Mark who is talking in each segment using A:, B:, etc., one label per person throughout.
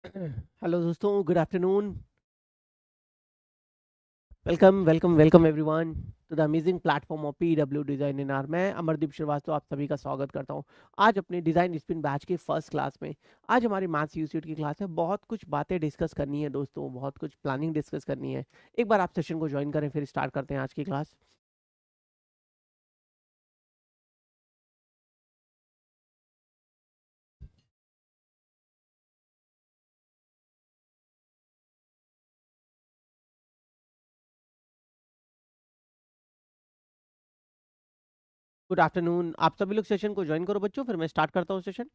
A: Hello दोस्तों, good afternoon. Welcome everyone to the amazing platform of PW design in R. मैं अमरदीप श्रीवास्तव आप सभी का स्वागत करता हूं आज अपने डिजाइन स्पिन बैच के फर्स्ट क्लास में। आज हमारी मैथ्स यूनिट की क्लास है। बहुत कुछ बातें डिस्कस करनी है दोस्तों, बहुत कुछ प्लानिंग डिस्कस करनी है। एक बार आप सेशन को ज्वाइन करें, फिर स्टार्ट करते हैं आज की क्लास। गुड आफ्टरनून, आप सभी लोग सेशन को ज्वाइन करो बच्चों, फिर मैं स्टार्ट करता हूँ सेशन।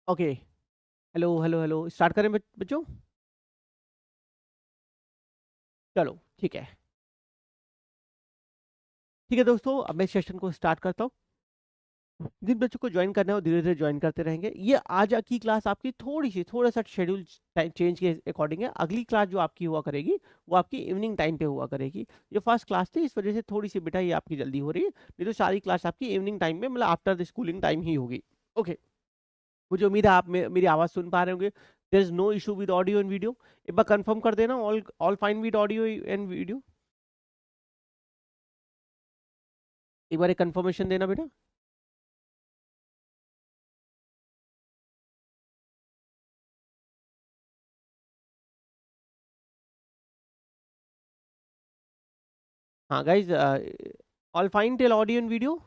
A: ओके, हेलो स्टार्ट करें बच्चों। चलो ठीक है। ठीक है दोस्तों, अब मैं सेशन को स्टार्ट करता हूँ। जिन बच्चों को ज्वाइन करना है वो धीरे धीरे ज्वाइन करते रहेंगे। ये आज की क्लास आपकी थोड़ा सा शेड्यूल चेंज के अकॉर्डिंग है। अगली क्लास जो आपकी हुआ करेगी वो आपकी इवनिंग टाइम पे हुआ करेगी। ये फर्स्ट क्लास थी, इस वजह से थोड़ी सी बेटा ये आपकी जल्दी हो रही है, नहीं तो सारी क्लास आपकी इवनिंग टाइम में मतलब आफ्टर द स्कूलिंग टाइम ही होगी। ओके, मुझे उम्मीद है आप मेरी आवाज़ सुन पा रहे होंगे। There is no issue with audio and video. एक बार कंफर्म कर देना, all all fine with audio and video. एक बार एक कंफर्मेशन देना बेटा। हाँ guys, all fine till audio and video.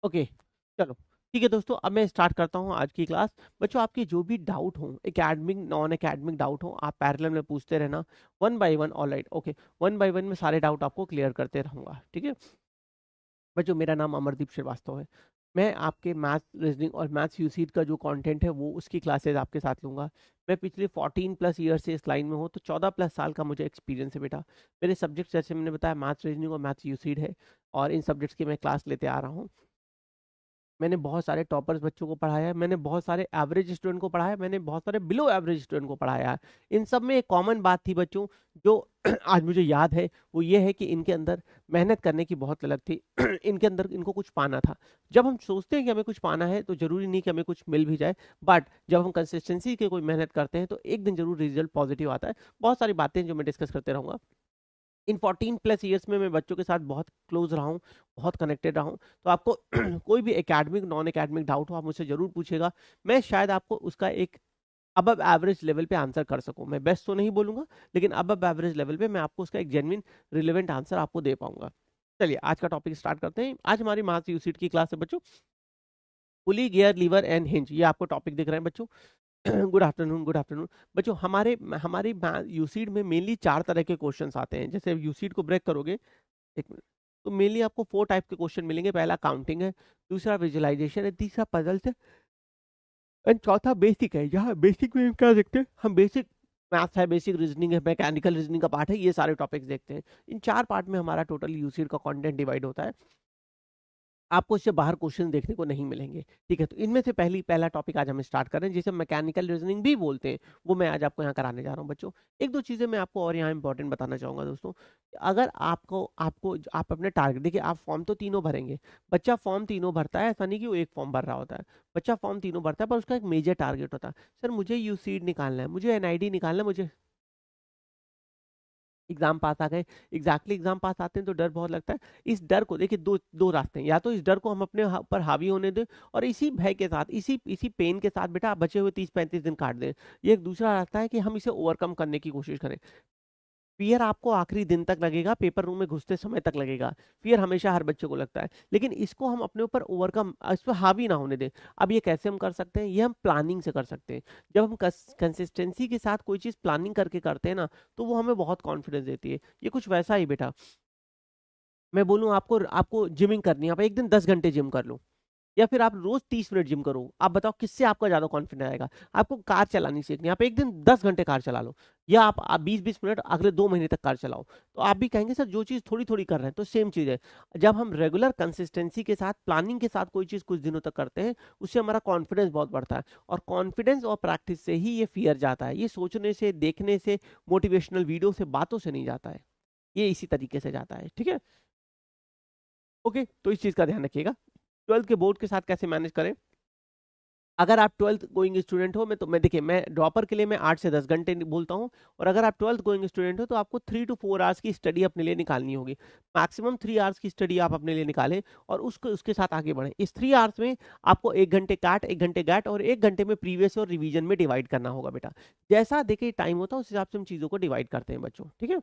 A: Okay, चलो ठीक है दोस्तों, अब मैं स्टार्ट करता हूँ आज की क्लास। बच्चों आपके जो भी डाउट हो, एकेडमिक नॉन एकेडमिक डाउट हो, आप पैरेलल में पूछते रहना, one by one. All right, okay, one by one में सारे डाउट आपको क्लियर करते रहूंगा, ठीक है। बच्चों मेरा नाम अमरदीप श्रीवास्तव है। मैं आपके मैथ्स रीजनिंग और मैथ्स यूसीड का जो कंटेंट है वो उसकी क्लासेस आपके साथ लूंगा। मैं पिछले 14 प्लस ईयर से इस लाइन में हूँ, तो 14 प्लस साल का मुझे एक्सपीरियंस है बेटा। मेरे सब्जेक्ट्स जैसे मैंने बताया मैथ्स रीजनिंग और मैथ्स यूसीड है, और इन सब्जेक्ट्स की मैं क्लास लेते आ रहा हूँ। मैंने बहुत सारे टॉपर्स बच्चों को पढ़ाया है, मैंने बहुत सारे एवरेज स्टूडेंट को पढ़ाया है, मैंने बहुत सारे बिलो एवरेज स्टूडेंट को पढ़ाया है। इन सब में एक कॉमन बात थी बच्चों, जो आज मुझे याद है, वो ये है कि इनके अंदर मेहनत करने की बहुत ललक थी। इनके अंदर इनको कुछ पाना था। जब हम सोचते हैं कि हमें कुछ पाना है तो जरूरी नहीं कि हमें कुछ मिल भी जाए, बट जब हम कंसिस्टेंसी के कोई मेहनत करते हैं तो एक दिन जरूर रिजल्ट पॉजिटिव आता है। बहुत सारी बातें जो मैं डिस्कस करते रहूंगा। इन 14 प्लस ईयर्स में मैं बच्चों के साथ बहुत क्लोज रहा हूँ, बहुत कनेक्टेड रहा हूँ। तो आपको कोई भी एकेडमिक नॉन एकेडमिक डाउट हो आप मुझसे जरूर पूछेगा। मैं शायद आपको उसका एक अबव एवरेज लेवल पे आंसर कर सकूं। मैं बेस्ट तो नहीं बोलूंगा, लेकिन अबव एवरेज लेवल पे मैं आपको उसका एक जेन्युइन रिलेवेंट आंसर आपको दे पाऊंगा। चलिए आज का टॉपिक स्टार्ट करते हैं। आज हमारी मास यूसिट की क्लास है बच्चों, पुली गियर लीवर एंड हिंज। ये आपको टॉपिक दिख रहे हैं बच्चों। Good afternoon, good afternoon. बच्चों हमारे हमारी यूसीड में मेनली 4 तरह के क्वेश्चंस आते हैं। जैसे यूसीड को ब्रेक करोगे, एक मिनट, तो मेनली आपको 4 टाइप के क्वेश्चन मिलेंगे। पहला काउंटिंग है, दूसरा विजुअलाइजेशन है, तीसरा पजल्स है, एंड चौथा बेसिक है। यहाँ बेसिक में हम क्या देखते हैं, हम बेसिक मैथ्स है, बेसिक रीजनिंग है, मैकेनिकल रीजनिंग का पार्ट है, ये सारे टॉपिक्स देखते हैं। इन 4 पार्ट में हमारा टोटल यूसीड का कंटेंट डिवाइड होता है। आपको इससे बाहर क्वेश्चन देखने को नहीं मिलेंगे, ठीक है। तो इनमें से पहला टॉपिक आज हम स्टार्ट कर रहे हैं, जिसे मैकेनिकल रीजनिंग भी बोलते हैं। वो मैं आज आपको यहाँ कराने जा रहा हूँ बच्चों। एक दो चीजें मैं आपको और यहाँ इंपॉर्टेंट बताना चाहूंगा दोस्तों। अगर आपको आपको आप अपने टारगेट देखिए, आप फॉर्म तो तीनों भरेंगे। बच्चा फॉर्म तीनों भरता है, ऐसा नहीं कि वो एक फॉर्म भर रहा होता है। बच्चा फॉर्म तीनों भरता है, पर उसका एक मेजर टारगेट होता है। सर मुझे यूसीड निकालना है, मुझे एनआईडी निकालना है, मुझे एग्जाम पास आ गए। एग्जैक्टली एग्जाम पास आते हैं तो डर बहुत लगता है। इस डर को देखिए, दो दो रास्ते हैं। या तो इस डर को हम अपने पर हावी होने दें, और इसी भय के साथ, इसी इसी पेन के साथ बेटा आप बचे हुए 30-35 दिन काट दें। ये एक दूसरा रास्ता है कि हम इसे ओवरकम करने की कोशिश करें। फियर आपको आखिरी दिन तक लगेगा, पेपर रूम में घुसते समय तक लगेगा। फियर हमेशा हर बच्चे को लगता है, लेकिन इसको हम अपने ऊपर ओवरकम, इस पर हावी ना होने दें। अब ये कैसे हम कर सकते हैं? ये हम प्लानिंग से कर सकते हैं। जब हम कंसिस्टेंसी के साथ कोई चीज़ प्लानिंग करके करते हैं ना, तो वो हमें बहुत कॉन्फिडेंस देती है। ये कुछ वैसा ही बेटा, मैं बोलूँ आपको आपको जिमिंग करनी है, आप एक दिन 10 घंटे जिम कर लो, या फिर आप रोज 30 मिनट जिम करो। आप बताओ किससे आपका ज्यादा कॉन्फिडेंस आएगा? आपको कार चलानी सीखनी है, आप एक दिन 10 घंटे कार चला लो, या आप 20-20 मिनट अगले 2 महीने तक कार चलाओ, तो आप भी कहेंगे सर जो चीज थोड़ी थोड़ी कर रहे हैं। तो सेम चीज है, जब हम रेगुलर कंसिस्टेंसी के साथ प्लानिंग के साथ कोई चीज कुछ दिनों तक करते हैं, उससे हमारा कॉन्फिडेंस बहुत बढ़ता है। और कॉन्फिडेंस और प्रैक्टिस से ही ये फियर जाता है। ये सोचने से, देखने से, मोटिवेशनल वीडियो से, बातों से नहीं जाता है, ये इसी तरीके से जाता है। ठीक है, ओके, तो इस चीज का ध्यान रखिएगा। 12th के बोर्ड के साथ कैसे मैनेज करें? अगर आप 12th गोइंग स्टूडेंट हो, मैं देखिए, मैं ड्रॉपर के लिए मैं 8 से 10 घंटे बोलता हूँ, और अगर आप 12th गोइंग स्टूडेंट हो तो आपको 3 to 4 आवर्स की स्टडी अपने लिए निकालनी होगी। मैक्सिमम 3 आवर्स की स्टडी आप अपने लिए निकालें, और उसको उसके साथ आगे बढ़ें। इस 3 आवर्स में आपको 1 घंटे काट, 1 घंटे गैट, और 1 घंटे में प्रीवियस और रिवीजन में डिवाइड करना होगा बेटा। जैसा देखिए टाइम होता है उस हिसाब से हम चीज़ों को डिवाइड करते हैं बच्चों। ठीक है,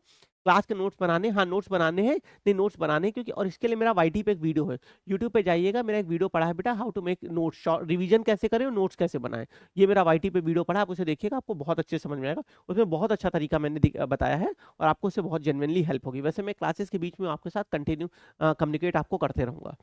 A: क्लास के नोट्स बनाने, हाँ नोट्स बनाने हैं, नहीं नोट्स बनाने हैं, क्योंकि और इसके लिए मेरा वाईटी पे एक वीडियो है, यूट्यूब पे जाइएगा, मेरा एक वीडियो पड़ा है बेटा, how to make notes, revision कैसे करें और नोट्स कैसे बनाएं। ये मेरा वाईटी पे वीडियो पड़ा है, आप उसे देखिएगा, आपको बहुत अच्छे से समझ में आएगा। उसमें बहुत अच्छा तरीका मैंने बताया है, और आपको उससे बहुत जेन्युइनली हेल्प होगी। वैसे मैं क्लासेस के बीच में आपके साथ कंटिन्यू कम्युनिकेट आपको करते रहूंगा।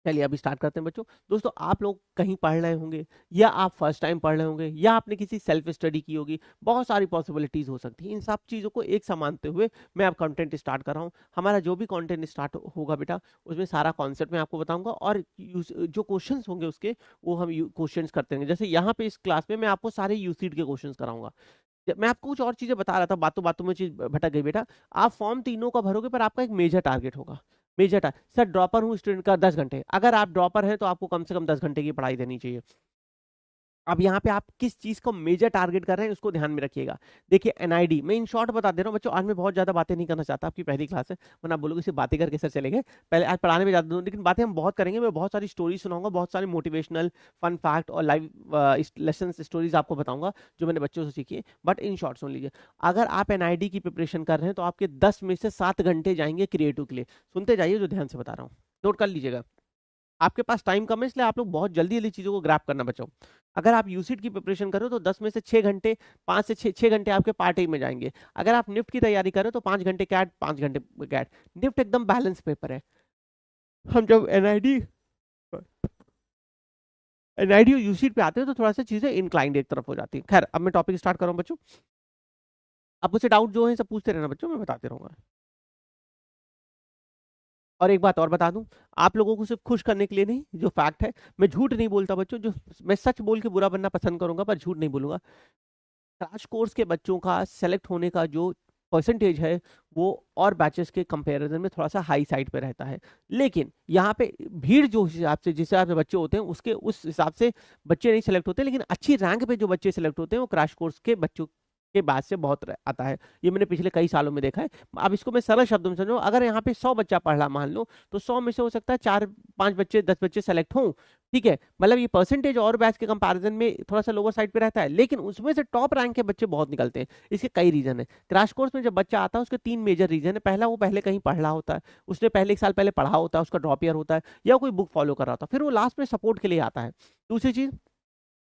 A: चलिए अभी स्टार्ट करते हैं बच्चों। दोस्तों, आप लोग कहीं पढ़ रहे होंगे, या आप फर्स्ट टाइम पढ़ रहे होंगे, या आपने किसी सेल्फ स्टडी की होगी, बहुत सारी पॉसिबिलिटीज हो सकती हैं। इन सब चीज़ों को एक साथ हुए मैं अब कंटेंट स्टार्ट कर रहा हूँ। हमारा जो भी कंटेंट स्टार्ट होगा बेटा, उसमें सारा कॉन्सेप्ट मैं आपको बताऊंगा, और जो क्वेश्चंस होंगे उसके, वो हम क्वेश्चंस करते हैं। जैसे यहाँ पे इस क्लास में मैं आपको सारे यूसीड के क्वेश्चंस कराऊंगा। मैं आपको कुछ और चीजें बता रहा था, बातों बातों में चीज भटक गई बेटा। आप फॉर्म तीनों का भरोगे, पर आपका एक मेजर टारगेट होगा। मेजर टारगेट, सर ड्रॉपर हूँ स्टूडेंट का 10 घंटे, अगर आप ड्रॉपर हैं तो आपको कम से कम 10 घंटे की पढ़ाई देनी चाहिए। अब यहाँ पे आप किस चीज को मेजर टारगेट कर रहे हैं, उसको ध्यान में रखिएगा। देखिए एनआईडी, मैं इन शॉर्ट बता दे रहा हूँ बच्चों, आज मैं बहुत ज्यादा बातें नहीं करना चाहता, आपकी पहली क्लास है, वरना आप बोलोगे सिर्फ बातें करके सर चले गए। पहले आज पढ़ाने में ज्यादा दूँ, लेकिन बातें हम बहुत करेंगे। मैं बहुत सारी स्टोरी सुनाऊंगा, बहुत सारी मोटिवेशनल, फन फैक्ट और लाइव लेसन स्टोरीज आपको बताऊंगा, जो मैंने बच्चों से सीखी है। बट इन शॉर्ट सुन लीजिए, अगर आप एनआईडी की प्रिपरेशन कर रहे हैं तो आपके 10 में से 7 घंटे जाएंगे क्रिएटिव के लिए। सुनते जाइए जो ध्यान से बता रहा हूँ, नोट कर लीजिएगा। आपके पास टाइम कम है, इसलिए आप लोग बहुत जल्दी जल्दी चीजों को ग्रैब करना बचाओ। अगर आप यूसिट की प्रिपरेशन करो तो 10 में से 6 घंटे, 5 से 6 घंटे आपके पार्ट ए में जाएंगे। अगर आप निफ्ट की तैयारी करो तो 5 घंटे कैट, 5 घंटे कैट। निफ्ट एकदम बैलेंस पेपर है। हम जब एनआईडी और यूसिट पे आते हैं तो थोड़ा सा चीजें इंक्लाइंड एक तरफ हो जाती है। खैर, अब मैं टॉपिक स्टार्ट कर रहा हूँ बच्चों। अब मुझसे डाउट जो है सब पूछते रहना बच्चों, मैं बताते रहूंगा। और एक बात और बता दूं, आप लोगों को सिर्फ खुश करने के लिए नहीं, जो फैक्ट है, मैं झूठ नहीं बोलता बच्चों। जो मैं सच बोल के बुरा बनना पसंद करूंगा, पर झूठ नहीं बोलूंगा। क्रैश कोर्स के बच्चों का सेलेक्ट होने का जो परसेंटेज है, वो और बैचेस के कंपैरिजन में थोड़ा सा हाई साइड पे रहता है। लेकिन यहाँ पे भीड़ जो हिसाब से, जिस हिसाब से बच्चे होते हैं, उसके उस हिसाब से बच्चे नहीं सेलेक्ट होते। लेकिन अच्छी रैंक पे जो बच्चे सेलेक्ट होते हैं, वो क्रैश कोर्स के बच्चों के बाद से बहुत आता है। ये मैंने पिछले कई सालों में देखा है। अब इसको मैं सरल शब्दों में समझो, अगर यहाँ पे 100 बच्चा पढ़ रहा मान लो, तो 100 में से हो सकता है 4-5 बच्चे, 10 बच्चे सेलेक्ट हों। ठीक है, मतलब ये परसेंटेज और बैच के कंपैरिजन में थोड़ा सा लोअर साइड पे रहता है, लेकिन उसमें से टॉप रैंक के बच्चे बहुत निकलते हैं। इसके कई रीजन है। क्रैश कोर्स में जब बच्चा आता है, उसके 3 मेजर रीजन है। पहला, वो पहले कहीं पढ़ रहा होता है, उसने पहले 1 साल पहले पढ़ा होता है, उसका ड्रॉप ईयर होता है, या कोई बुक फॉलो कर रहा होता है, फिर वो लास्ट में सपोर्ट के लिए आता है। दूसरी चीज,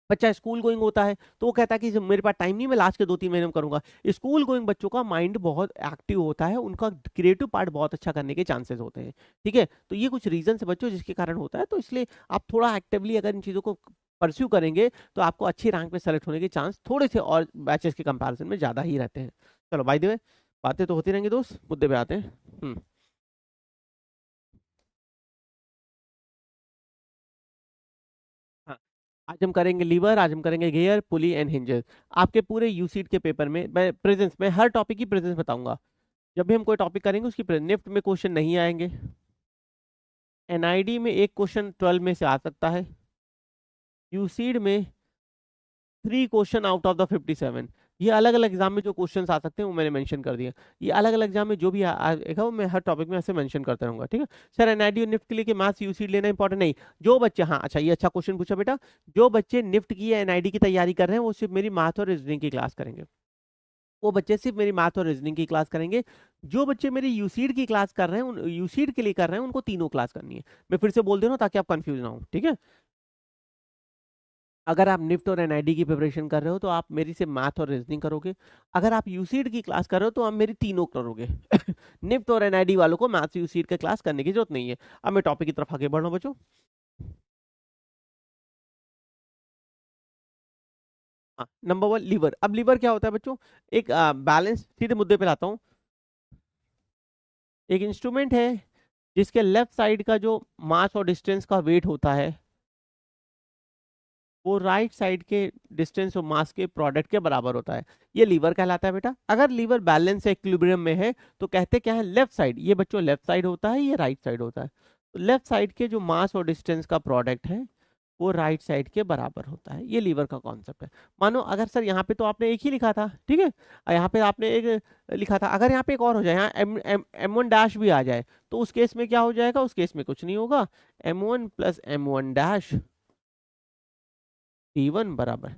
A: बच्चा स्कूल गोइंग होता है, तो वो कहता है कि मेरे पास टाइम नहीं, मैं लास्ट के 2-3 महीने में करूंगा। स्कूल गोइंग बच्चों का माइंड बहुत एक्टिव होता है, उनका क्रिएटिव पार्ट बहुत अच्छा करने के चांसेस होते हैं। ठीक है, तो ये कुछ रीजन है बच्चों जिसके कारण होता है। तो इसलिए आप थोड़ा एक्टिवली अगर इन चीज़ों को परस्यू करेंगे, तो आपको अच्छी रैंक पे सेलेक्ट होने के चांस थोड़े से और बैचेस के कंपैरिजन में ज़्यादा ही रहते हैं। चलो बाय द वे, बातें तो होती रहेंगी दोस्त, मुद्दे पे आते हैं। हाँ, आज हम करेंगे लीवर, आज हम करेंगे गियर, पुली एंड हिंजेस। आपके पूरे यूसीट के पेपर में मैं प्रेजेंस में हर टॉपिक की प्रेजेंस बताऊंगा। जब भी हम कोई टॉपिक करेंगे उसकी निफ्ट में क्वेश्चन नहीं आएंगे। एनआईडी में एक क्वेश्चन 12 में से आ सकता है। यूसीड में 3 क्वेश्चन आउट ऑफ द 57। ये अलग अलग एग्जाम में जो क्वेश्चंस आ सकते हैं वो मैंने मेंशन कर दिया। ये अलग अलग एग्जाम में जो भी आएगा वो मैं हर टॉपिक में ऐसे मेंशन करता रहूंगा। ठीक है सर, एनआईडी और निफ्ट के लिए कि मैथ्स यूसीड लेना इंपॉर्टेंट नहीं। जो बच्चे, हाँ अच्छा, ये अच्छा क्वेश्चन पूछा बेटा, जो बच्चे निफ्ट की या एनआईडी की तैयारी कर रहे हैं, वो सिर्फ मेरी मैथ और रीजनिंग की क्लास करेंगे। वो बच्चे सिर्फ मेरी मैथ और रीजनिंग की क्लास करेंगे। जो बच्चे मेरी यूसीड की क्लास कर रहे हैं, उन यूसीड के लिए कर रहे हैं, उनको तीनों क्लास करनी है। मैं फिर से बोल दे रहा हूँ ताकि आप कंफ्यूज ना हो, ठीक है। अगर आप निफ्ट और एनआईडी की प्रिपरेशन कर रहे हो तो आप मेरी से मैथ और रीजनिंग करोगे। अगर आप यूसीड की क्लास कर रहे हो तो आप मेरी तीनों करोगे। निफ्ट और एनआईडी वालों को मैथ यूसीड की क्लास करने की जरूरत नहीं है। अब मैं टॉपिक की तरफ आगे बढ़ रहा हूँ बच्चों। हाँ, नंबर वन लीवर। अब लीवर क्या होता है बच्चों? एक बैलेंस, सीधे मुद्दे पे लाता हूँ। एक इंस्ट्रूमेंट है जिसके लेफ्ट साइड का जो मास और डिस्टेंस का वेट होता है वो राइट साइड के डिस्टेंस और मास के प्रोडक्ट के बराबर होता है। ये लीवर कहलाता है बेटा। अगर लीवर बैलेंस इक्विलिब्रियम में है तो कहते क्या है, लेफ्ट साइड। ये बच्चों लेफ्ट साइड होता है, ये राइट साइड होता है। तो लेफ्ट साइड के जो मास और डिस्टेंस का प्रोडक्ट है वो राइट साइड के बराबर होता है। ये लीवर का कॉन्सेप्ट है। मानो अगर सर यहाँ पे तो आपने एक ही लिखा था, ठीक है, यहाँ पे आपने एक लिखा था, अगर यहाँ पे एक और हो जाए, यहाँ M1 डैश भी आ जाए तो उस केस में क्या हो जाएगा? उस केस में कुछ नहीं होगा। M1 plus M1 dash T1 बराबर,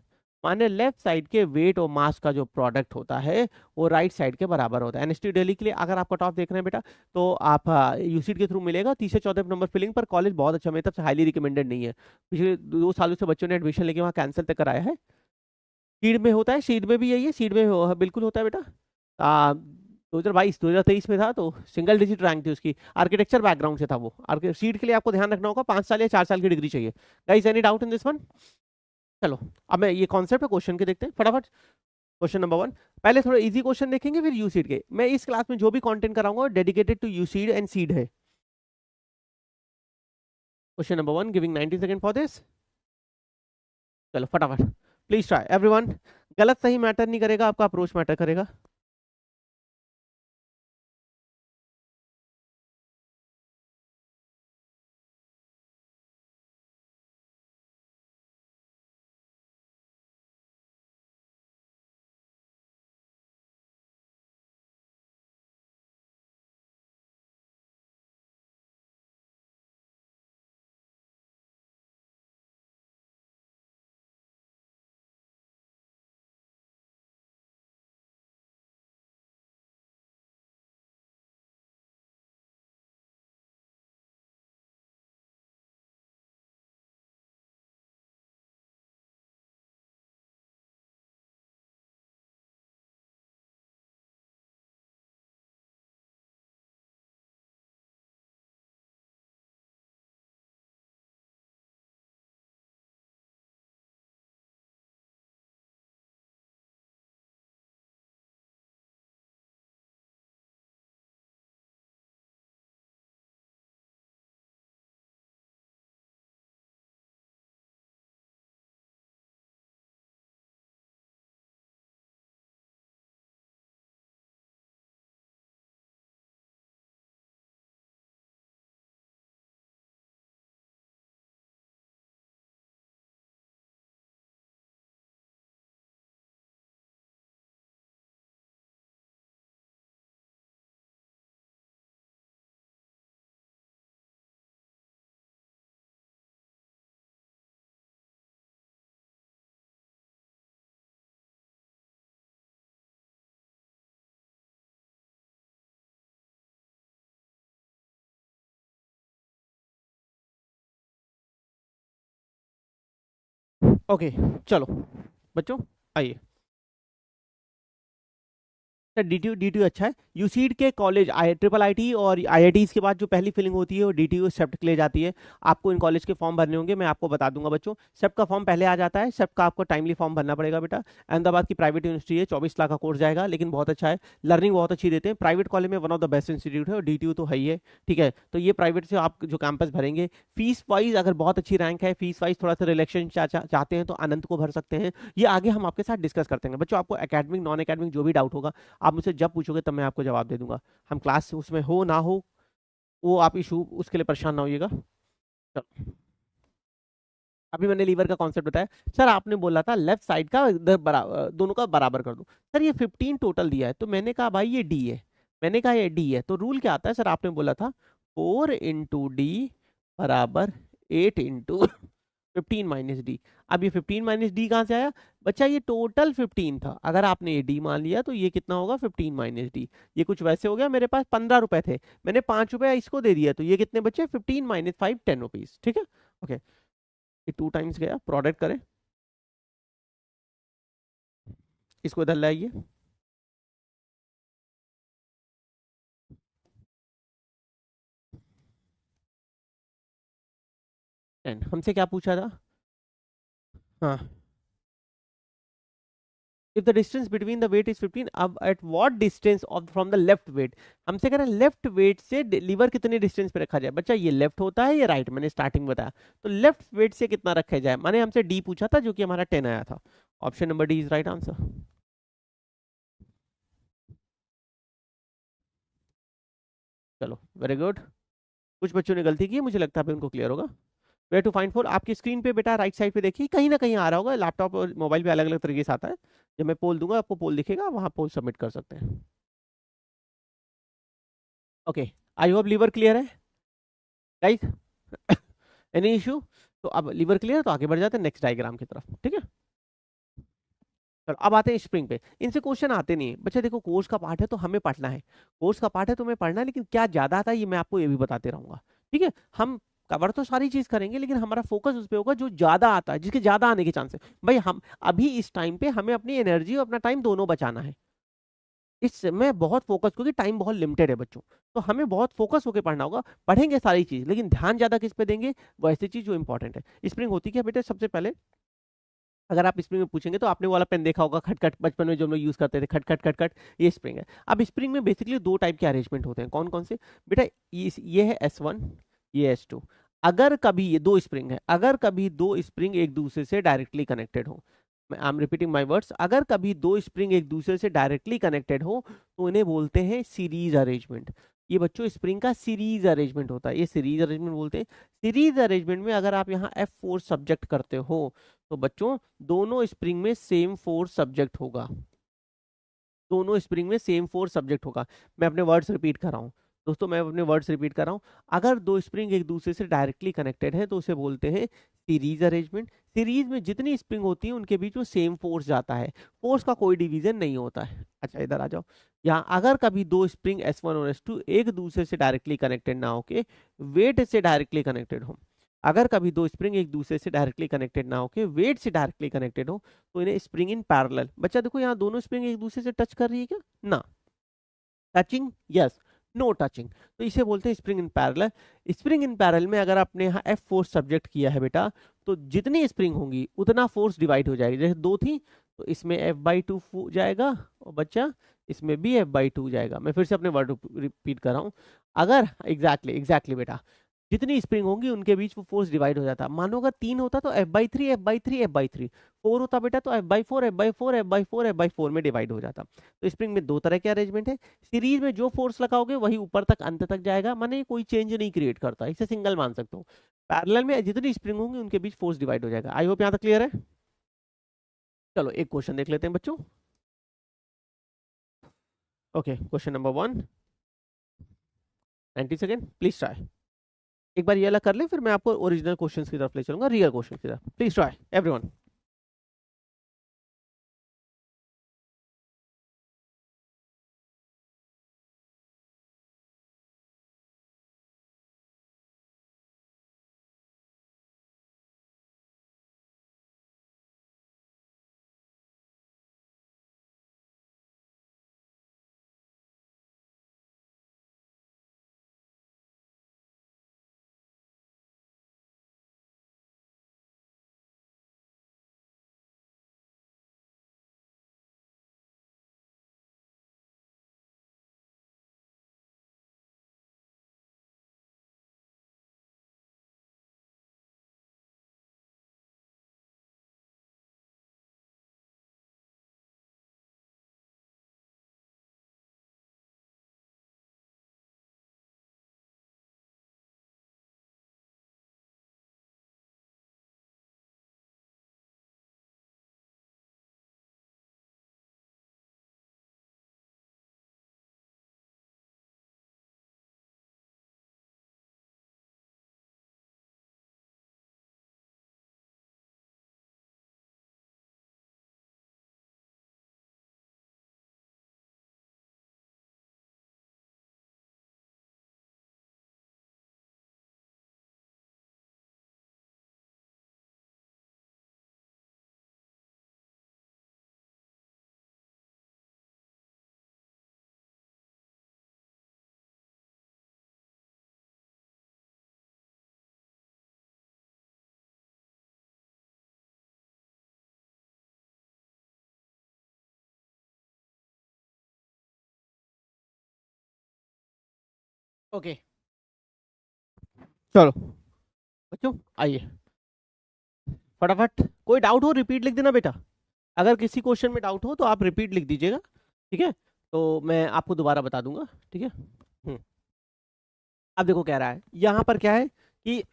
A: माने लेफ्ट साइड के वेट और मास का जो प्रोडक्ट होता है वो राइट साइड के बराबर होता है। एनएसटी दिल्ली के लिए अगर आप कट ऑफ देख रहे हैं बेटा तो आप यूसीड के थ्रू मिलेगा 30 से 14 नंबर फिलिंग पर। कॉलेज बहुत अच्छा, मेरी तरफ से हाईली रिकमेंडेड नहीं है। पिछले 2 सालों से बच्चों ने एडमिशन लेके वहाँ कैंसिल तक कराया है। सीड में होता है, सीड में भी यही है, सीड में बिल्कुल होता है बेटा। 2022-2023 में था तो सिंगल डिजिट रैंक थी उसकी। आर्किटेक्चर बैकग्राउंड से था वो। सीड के लिए आपको ध्यान रखना होगा 5 साल या 4 साल की डिग्री चाहिए। Guys any doubt in this one? चलो, अब मैं ये कॉन्सेप्ट है, क्वेश्चन के देखते हैं फटाफट। क्वेश्चन नंबर वन, पहले थोड़ा इजी क्वेश्चन देखेंगे फिर यूसीड के। मैं इस क्लास में जो भी कंटेंट कराऊंगा डेडिकेटेड टू यूसीड एंड सीड है। Question number one, giving 90 second for this. चलो फटाफट, प्लीज ट्राई एवरीवन। गलत सही मैटर नहीं करेगा, आपका अप्रोच मैटर करेगा। ओके, चलो बच्चों आइए। डीटीयू डीटीयू अच्छा है। यूसीड के कॉलेज ट्रिपल आईटी और आईआईटीज के बाद जो पहली फिलिंग होती है वो डीटीयू सेप्ट के लिए जाती है। आपको इन कॉलेज के फॉर्म भरने होंगे, मैं आपको बता दूंगा बच्चों। सेप्ट का फॉर्म पहले आ जाता है, सेप्ट का आपको टाइमली फॉर्म भरना पड़ेगा बेटा। अहमदाबाद की प्राइवेट यूनिवर्सिटी है, 24 लाख का कोर्स जाएगा, लेकिन बहुत अच्छा है, लर्निंग बहुत अच्छी देते हैं। प्राइवेट कॉलेज में one of the best institute है और डीटीयू तो है ही है, ठीक है। तो ये प्राइवेट से आप जो कैंपस भरेंगे, फीस वाइज अगर बहुत अच्छी रैंक है, फीस वाइज थोड़ा सा रिलेक्शन चाहते हैं तो अनंत को भर सकते हैं। ये आगे हम आपके साथ डिस्कस करते हैं बच्चों। आपको एकेडमिक नॉन एकेडमिक जो भी डाउट होगा आप मुझसे जब पूछोगे तब मैं आपको जवाब दे दूंगा। हम क्लास उसमें हो ना हो वो आप इशू उसके लिए परेशान ना होइएगा। चलो, अभी मैंने लीवर का कॉन्सेप्ट बताया। सर आपने बोला था लेफ्ट साइड का इधर दोनों का बराबर कर दो। सर ये 15 टोटल दिया है तो मैंने कहा भाई ये डी है, मैंने कहा ये डी है, तो रूल क्या आता है सर? आपने बोला था 4 इंटू डी बराबर 8 इंटू 15 माइनस डी। अब ये 15 माइनस डी कहाँ से आया बच्चा, ये टोटल 15 था, अगर आपने ये डी मान लिया तो ये कितना होगा 15 माइनस डी। ये कुछ वैसे हो गया, मेरे पास 15 रुपए थे, मैंने 5 रुपए इसको दे दिया, तो ये कितने बचे 15 माइनस 5 10 रुपीज, ठीक है। ओके, ये 2 टाइम्स गया, प्रोडक्ट करें, इसको इधर लाइए। 10 हमसे क्या पूछा था, हाँ, if the distance between the weight is 15, अब at what distance of from the left weight, हमसे कह रहे हैं लेफ्ट वेट से लीवर कितने डिस्टेंस पे रखा जाए। बच्चा ये लेफ्ट होता है, ये राइट, मैंने स्टार्टिंग में बताया, तो लेफ्ट वेट से कितना रखा जाए, माने हमसे डी पूछा था जो कि हमारा 10 आया था। Option number D is right answer. चलो वेरी गुड, कुछ बच्चों ने गलती की, मुझे लगता है उनको क्लियर होगा। वेयर टू फाइंड फोर, आपकी स्क्रीन पे बेटा राइट साइड पे देखिए, कहीं ना कहीं आ रहा होगा, लैपटॉप और मोबाइल पे अलग अलग तरीके से आता है। जब मैं पोल दूंगा आपको पोल दिखेगा, वहां पोल सबमिट कर सकते हैं। Okay, I hope lever clear है गाइस। एनी इशू, तो अब लीवर क्लियर, तो आगे बढ़ जाते हैं नेक्स्ट डायग्राम की तरफ, ठीक है। चलो अब आते हैं स्प्रिंग पे, इनसे क्वेश्चन आते नहीं है बच्चे, देखो कोर्स का पार्ट है तो हमें पढ़ना है, कोर्स का पार्ट है तो हमें पढ़ना है, लेकिन क्या ज्यादा आता है ये मैं आपको ये भी बताते रहूंगा, ठीक है। हम कवर तो सारी चीज करेंगे, लेकिन हमारा फोकस उस पर होगा जो ज्यादा आता है, जिसके ज्यादा आने के चांस है। भाई हम अभी इस टाइम पे हमें अपनी एनर्जी और अपना टाइम दोनों बचाना है, इसमें बहुत फोकस, क्योंकि टाइम बहुत लिमिटेड है बच्चों, तो हमें बहुत फोकस होकर पढ़ना होगा। पढ़ेंगे सारी चीज, लेकिन ध्यान ज्यादा किस पे देंगे, वो ऐसी चीज जो इंपॉर्टेंट है। स्प्रिंग होती क्या बेटे, सबसे पहले अगर आप स्प्रिंग में पूछेंगे तो आपने वो वाला पेन देखा होगा खटखट, बचपन में जो हम लोग यूज करते थे, खटखट खटखट, ये स्प्रिंग है। अब स्प्रिंग में बेसिकली दो टाइप के अरेंजमेंट होते हैं, कौन कौन से बेटा, ये है S1, ये S2। अगर कभी ये दो स्प्रिंग है, अगर कभी दो स्प्रिंग एक दूसरे से डायरेक्टली कनेक्टेड हो, I am repeating my words, अगर कभी दो स्प्रिंग एक दूसरे से डायरेक्टली कनेक्टेड हो तो इन्हें बोलते हैं सीरीज अरेंजमेंट। ये बच्चों स्प्रिंग का सीरीज अरेंजमेंट होता है, ये सीरीज अरेंजमेंट बोलते हैं। सीरीज अरेंजमेंट में अगर आप यहाँ F4 सब्जेक्ट करते हो तो बच्चों दोनों स्प्रिंग में सेम फोर्स सब्जेक्ट होगा, दोनों स्प्रिंग में सेम फोर्स सब्जेक्ट होगा। मैं अपने वर्ड्स रिपीट कर रहा हूँ दोस्तों, मैं अपने वर्ड्स रिपीट कर रहा हूँ। अगर दो स्प्रिंग एक दूसरे से डायरेक्टली कनेक्टेड है तो उसे बोलते हैं सीरीज अरेंजमेंट। सीरीज में जितनी स्प्रिंग होती है उनके बीच में सेम फोर्स जाता है, फोर्स का कोई डिवीजन नहीं होता है। अच्छा इधर आ जाओ, यहाँ अगर कभी दो स्प्रिंग S1 और S2 एक दूसरे से डायरेक्टली कनेक्टेड ना होके वेट से डायरेक्टली कनेक्टेड हो, अगर कभी दो स्प्रिंग एक दूसरे से डायरेक्टली कनेक्टेड ना होके वेट से डायरेक्टली कनेक्टेड हो तो इन्हें स्प्रिंग इन पैरेलल। बच्चा देखो यहाँ दोनों स्प्रिंग एक दूसरे से टच कर रही है क्या, ना, टचिंग यस, नो टचिंग, तो इसे बोलते हैं spring in parallel. Spring in parallel में अगर आपने यहाँ F फोर्स सब्जेक्ट किया है बेटा, तो जितनी स्प्रिंग होंगी उतना फोर्स डिवाइड हो जाएगी। जैसे दो थी तो इसमें F/2 जाएगा, और बच्चा इसमें भी F/2 जाएगा। मैं फिर से अपने वर्ड रिपीट कर रहा हूँ, अगर एग्जैक्टली एग्जैक्टली बेटा जितनी स्प्रिंग होंगी उनके बीच वो फोर्स डिवाइड हो जाता। मानो अगर 3 होता तो F/3 F/3 F/3, 4 होता बेटा तो F/4 F/4 F/4 F/4 में डिवाइड हो जाता। तो स्प्रिंग में दो तरह के अरेंजमेंट है। सीरीज में जो फोर्स लगाओगे वही ऊपर तक अंत तक जाएगा, माने कोई चेंज नहीं क्रिएट करता, इसे सिंगल मान सकते हो। पैरेलल में जितनी स्प्रिंग होंगी उनके बीच फोर्स डिवाइड हो जाएगा। आई होप यहाँ तक क्लियर है। चलो एक क्वेश्चन देख लेते हैं बच्चों। Okay, question number 1, 90 second, please try. एक बार ये अलग कर ले, फिर मैं आपको ओरिजिनल क्वेश्चंस की तरफ ले चलूंगा, रियल क्वेश्चन की तरफ। Please try everyone. ओके चलो बच्चों आइए फटाफट, कोई डाउट हो रिपीट लिख देना बेटा। अगर किसी क्वेश्चन में डाउट हो तो आप रिपीट लिख दीजिएगा, ठीक है, तो मैं आपको दोबारा बता दूंगा, ठीक है। अब देखो क्या रहा है यहाँ पर, क्या है कि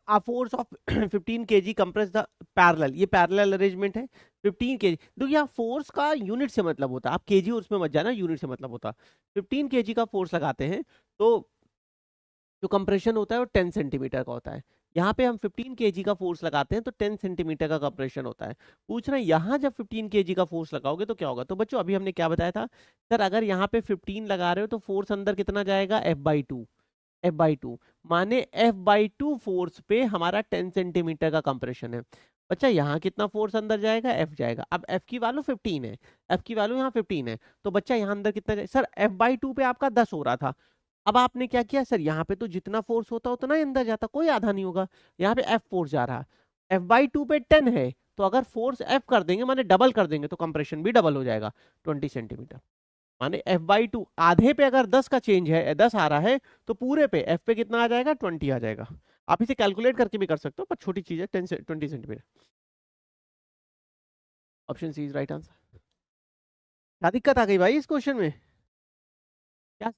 A: a force of 15 kg compress the parallel, ये पैरेलल अरेंजमेंट है 15 kg। देखो यहाँ फोर्स का यूनिट से मतलब होता है, आप केजी उसमें मत जाना, यूनिट से मतलब होता है। 15 kg का फोर्स लगाते हैं तो जो कंप्रेशन होता है वो 10 सेंटीमीटर का होता है। यहाँ पे हम 15 केजी का फोर्स लगाते हैं तो 10 सेंटीमीटर का कंप्रेशन होता है। पूछ रहे हैं यहाँ जब 15 केजी का फोर्स लगाओगे तो क्या होगा। तो बच्चों अभी हमने क्या बताया था सर, अगर यहाँ पे 15 लगा रहे हो तो फोर्स अंदर कितना जाएगा, F/2। F/2 माने F/2 फोर्स पे हमारा 10 सेंटीमीटर का कंप्रेशन है। बच्चा यहाँ कितना फोर्स अंदर जाएगा, F जाएगा। अब F की वैल्यू 15 है, F की वैल्यू यहाँ 15 है, तो बच्चा यहाँ अंदर कितना जाएगा सर, F/2 पे आपका 10 हो रहा था। अब आपने क्या किया सर, यहाँ पे तो जितना फोर्स होता उतना ही अंदर जाता, कोई आधा नहीं होगा। यहाँ पे F फोर्स जा रहा है, F/2 पे 10 है, तो अगर फोर्स F कर देंगे माने डबल कर देंगे तो कंप्रेशन भी डबल हो जाएगा 20 सेंटीमीटर। माने F/2 आधे पे अगर 10 का चेंज है, 10 आ रहा है, तो पूरे पे F पे कितना आ जाएगा, 20 आ जाएगा। आप इसे कैलकुलेट करके भी कर सकते हो, पर छोटी चीज है, 10 से 20 centimetre. Option C is right answer. क्या दिक्कत आ गई भाई इस क्वेश्चन में, क्या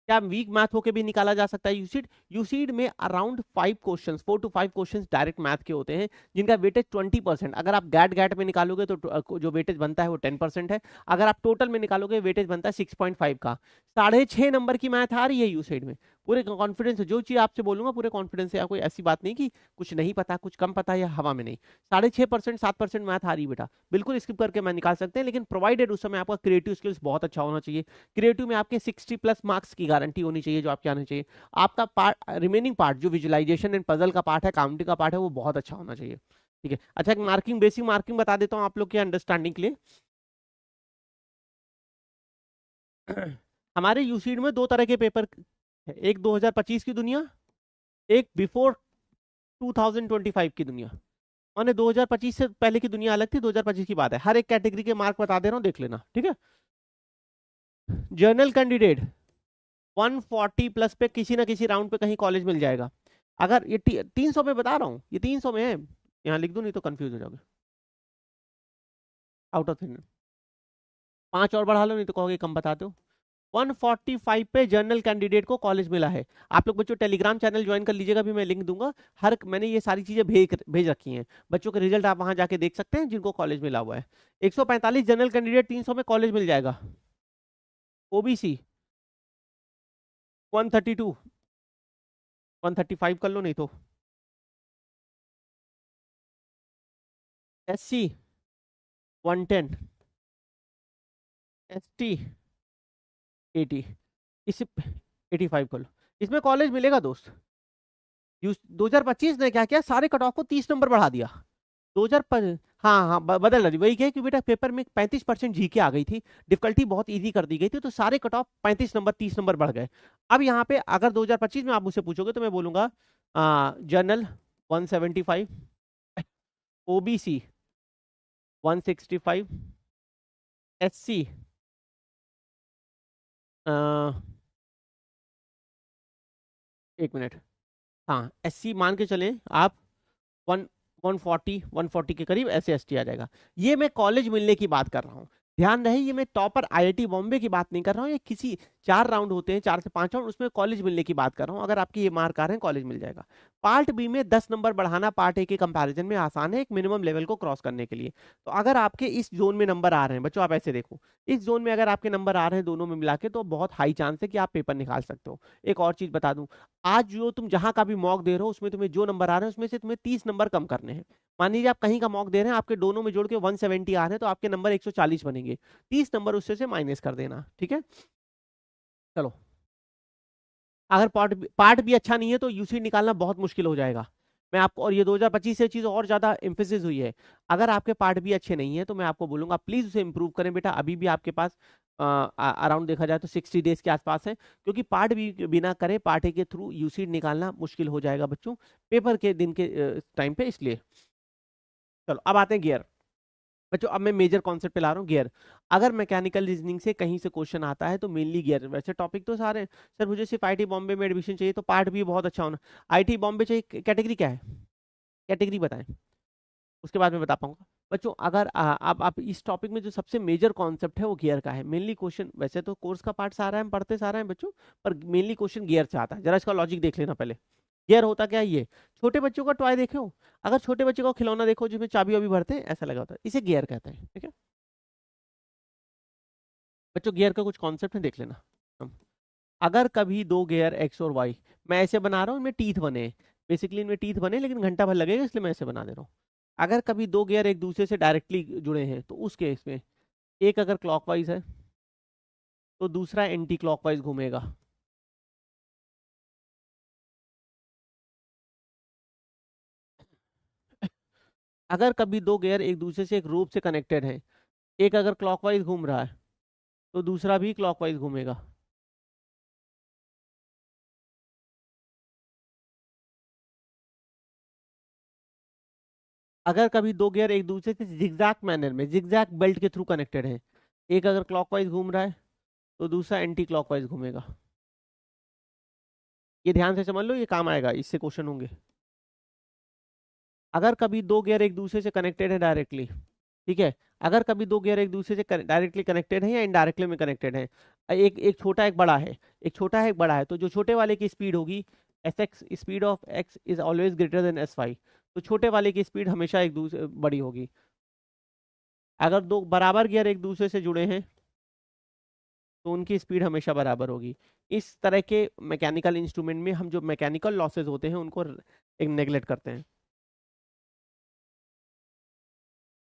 A: क्या वीक मैथ होके भी निकाला जा सकता है यूसीड। यूसीड में around 5 questions, 4 to 5 questions direct math के होते हैं, जिनका वेटेज 20%। अगर आप गैट गैट में निकालोगे तो जो वेटेज बनता है वो 10% है। अगर आप टोटल में निकालोगे वेटेज बनता है 6.5 का। 6.5 नंबर की मैथ आ रही है यूसीड में, पूरे कॉन्फिडेंस से जो चीज आपसे बोलूंगा पूरे कॉन्फिडेंस से, कोई ऐसी बात नहीं कि कुछ नहीं पता, कुछ कम पता या हवा में नहीं। 6.5% 7% मैथ आ रही है बेटा, बिल्कुल स्किप करके मैं निकाल सकते हैं, लेकिन प्रोवाइडेड उस समय आपका क्रिएटिव स्किल्स बहुत अच्छा होना चाहिए। क्रिएटिव में आपके 60+ मार्क्स की गारंटी होनी चाहिए, जो आपके आने चाहिए। आपका पार्ट, रिमेनिंग पार्ट जो विजुअलाइजेशन एंड पजल का पार्ट है, काउंटिंग का पार्ट है, वो बहुत अच्छा होना चाहिए, ठीक है। अच्छा एक मार्किंग, बेसिक मार्किंग बता देता हूँ आप लोग के अंडरस्टैंडिंग के लिए। हमारे यूसीड में 2 तरह के पेपर है, एक 2025 की दुनिया, एक बिफोर 2025 की दुनिया। मैंने 2025 से पहले की दुनिया अलग थी, 2025 की बात है। हर एक कैटेगरी के मार्क बता दे रहा हूँ, देख लेना, ठीक है। जर्नल कैंडिडेट 140+ पे किसी ना किसी राउंड पे कहीं कॉलेज मिल जाएगा। अगर ये 300 में बता रहा हूँ, ये 300 में है, यहाँ लिख दो नहीं तो कंफ्यूज हो जाओगे। आउट ऑफ 300, 5 और बढ़ा लो नहीं तो कहोगे कम बताते हो। 145 पे जर्नल कैंडिडेट को कॉलेज मिला है। आप लोग बच्चों टेलीग्राम चैनल ज्वाइन कर लीजिएगा, भी मैं लिंक दूंगा। हर मैंने ये सारी चीजें भेज रखी हैं, बच्चों के रिजल्ट आप वहां जाके देख सकते हैं जिनको कॉलेज मिला हुआ है। 145 जनरल कैंडिडेट 300 में कॉलेज मिल जाएगा। ओबीसी 132, 135 कर लो नहीं तो। SC 110, ST 80, इसे 85 कर लो। इसमें कॉलेज मिलेगा दोस्त। 2025 ने क्या किया, सारे कट ऑफ को 30 नंबर बढ़ा दिया। 2000 हाँ हाँ बदल रही, वही क्या है कि बेटा पेपर में 35% जीके आ गई थी, डिफिकल्टी बहुत इजी कर दी गई थी, तो सारे कट ऑफ 35 नंबर 30 नंबर बढ़ गए। अब यहाँ पे अगर 2025 में आप मुझसे पूछोगे तो मैं बोलूंगा जनरल 175, ओबीसी 165, SC 1 मिनट, हाँ SC मान के चलें आप 140 के करीब ऐसे ST आ जाएगा। ये मैं कॉलेज मिलने की बात कर रहा हूँ, ध्यान रहे, ये मैं टॉपर IIT बॉम्बे की बात नहीं कर रहा हूँ। ये किसी 4 राउंड होते हैं, 4 से 5 राउंड, उसमें कॉलेज मिलने की बात कर रहा हूँ। अगर आपके ये मार्क आ रहे हैं कॉलेज मिल जाएगा। पार्ट बी में 10 नंबर बढ़ाना पार्ट ए के कंपैरिजन में आसान है, एक मिनिमम लेवल को क्रॉस करने के लिए। तो अगर आपके इस जोन में नंबर आ रहे हैं बच्चों, आप ऐसे देखो, इस जोन में अगर आपके नंबर आ रहे हैं दोनों में मिला के, तो बहुत हाई चांस है कि आप पेपर निकाल सकते हो। एक और चीज बता दूं, आज जो तुम जहां का भी मॉक दे रहे हो उसमें तुम्हें जो नंबर आ रहे हैं उसमें से तुम्हें 30 नंबर कम करने हैं। मान लीजिए आप कहीं का मॉक दे रहे हैं, आपके दोनों में जोड़ के 170 आ रहे हैं, तो आपके नंबर 140 बनेंगे, 30 नंबर उससे से माइनस कर देना, ठीक है। चलो, अगर पार्ट भी अच्छा नहीं है तो यूसी निकालना बहुत मुश्किल हो जाएगा। मैं आपको, और ये 2025 से चीज और ज्यादा एम्फेसिस हुई है, अगर आपके पार्ट भी अच्छे नहीं है तो मैं आपको बोलूंगा प्लीज उसे इंप्रूव करें बेटा। अभी भी आपके पास अराउंड देखा जाए तो 60 डेज के आसपास है, क्योंकि पार्ट भी बिना करे पार्ट ए के थ्रू यूसी निकालना मुश्किल हो जाएगा बच्चों, पेपर के दिन के टाइम पे, इसलिए। चलो अब आते हैं गियर। बच्चों अब मैं मेजर कॉन्सेप्ट पे ला रहा हूँ, गियर। अगर मैकेनिकल रीजनिंग से कहीं से क्वेश्चन आता है तो मेनली गियर। वैसे टॉपिक तो सारे हैं। सर मुझे सिर्फ आईटी बॉम्बे में एडमिशन चाहिए, तो पार्ट भी बहुत अच्छा होना। आईटी बॉम्बे चाहिए, कैटेगरी क्या है, कैटेगरी बताएं, उसके बाद मैं बता पाऊंगा। बच्चों अगर आप इस टॉपिक में जो सबसे मेजर कॉन्सेप्ट है वो गियर का है। मेनली क्वेश्चन, वैसे तो कोर्स का पार्ट सारा है, हम पढ़ते सारा है बच्चों, पर मेनली क्वेश्चन गियर से आता है। जरा इसका लॉजिक देख लेना पहले। गियर होता क्या है ये, छोटे बच्चों का टॉय देखे हो, अगर छोटे बच्चे का खिलौना देखो जिसमें चाबी वाबी भरते हैं ऐसा लगा होता है, इसे गियर कहते हैं, ठीक है। बच्चों गियर का कुछ कॉन्सेप्ट है, देख लेना। हम अगर कभी दो गियर एक्स और वाई, मैं ऐसे बना रहा हूँ, इनमें टीथ बने हैं। बेसिकली इनमें टीथ बने, लेकिन घंटा भर लगेगा इसलिए मैं ऐसे बना दे रहा हूँ। अगर कभी दो गियर एक दूसरे से डायरेक्टली जुड़े हैं तो उस केस में एक अगर क्लॉकवाइज है तो दूसरा एंटी क्लॉकवाइज घूमेगा। अगर कभी दो गियर एक दूसरे से एक रोप से कनेक्टेड है, एक अगर क्लॉकवाइज घूम रहा है तो दूसरा भी क्लॉकवाइज घूमेगा। अगर कभी दो गियर एक दूसरे से जिगजैग मैनर में, जिगजैग बेल्ट के थ्रू कनेक्टेड है, एक अगर क्लॉकवाइज घूम रहा है तो दूसरा एंटी क्लॉकवाइज घूमेगा। ये ध्यान से समझ लो, ये काम आएगा, इससे क्वेश्चन होंगे। अगर कभी दो गियर एक दूसरे से कनेक्टेड है डायरेक्टली, ठीक है, अगर कभी दो गियर एक दूसरे से डायरेक्टली कनेक्टेड है या इनडायरेक्टली में कनेक्टेड है, एक एक छोटा एक बड़ा है, एक छोटा है एक बड़ा है, तो जो छोटे वाले की स्पीड होगी, S X, speed of X is always greater than S Y, तो छोटे वाले की स्पीड हमेशा एक दूसरे बड़ी होगी। अगर दो बराबर गियर एक दूसरे से जुड़े हैं तो उनकी स्पीड हमेशा बराबर होगी। इस तरह के मैकेनिकल इंस्ट्रूमेंट में हम जो मैकेनिकल लॉसेज होते हैं उनको एक नेगलेक्ट करते हैं।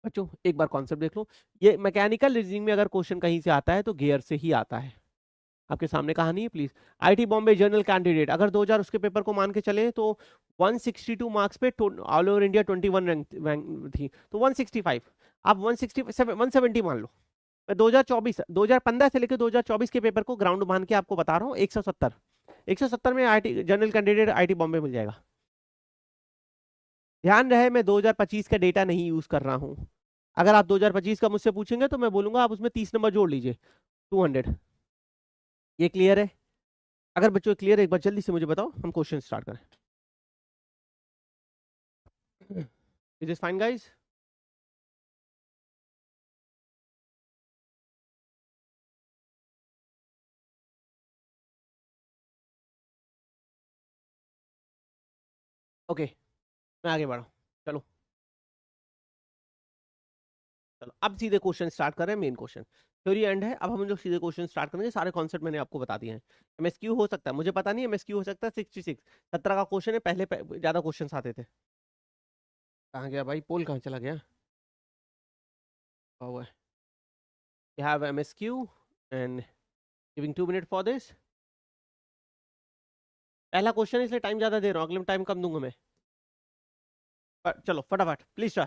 A: बच्चों एक बार कॉन्सेप्ट देख लो, ये मैकेनिकल रीजनिंग में अगर क्वेश्चन कहीं से आता है तो गियर से ही आता है। आपके सामने कहानी है please. IT Bombay general candidate, अगर 2000 उसके पेपर को मान के चले तो 162 मार्क्स पे ऑल ओवर इंडिया 21 रैंक थी, तो 165, आप 167 170 मान लो। मैं 2024 2015 से लेकर 2024 के पेपर को ग्राउंड मान के आपको बता रहा हूँ, 170, 170 में IIT general candidate IIT Bombay मिल जाएगा। ध्यान रहे मैं 2025 का डेटा नहीं यूज कर रहा हूँ। अगर आप 2025 का मुझसे पूछेंगे तो मैं बोलूंगा आप उसमें 30 नंबर जोड़ लीजिए, 200। ये क्लियर है? अगर बच्चों क्लियर है एक बार जल्दी से मुझे बताओ, हम क्वेश्चन स्टार्ट करें। Is is fine guys? Okay, मैं आगे बढ़ा, चलो। चलो अब सीधे क्वेश्चन स्टार्ट कर रहे हैं, मेन क्वेश्चन थ्योरी एंड है। अब हम जो सीधे क्वेश्चन स्टार्ट करेंगे, सारे कॉन्सेप्ट मैंने आपको बता दिए हैं। एमएसक्यू हो सकता है, मुझे पता नहीं, एमएसक्यू हो सकता है 66, 17 का क्वेश्चन है, पहले ज्यादा क्वेश्चन आते थे। कहाँ गया भाई, पोल कहाँ चला गया? हुआ है, you have MSQ and giving 2 minutes for this। पहला क्वेश्चन है इसलिए टाइम ज्यादा दे रहा हूँ, अगले में टाइम कम दूंगा मैं। चलो फटाफट प्लीज ट्राई।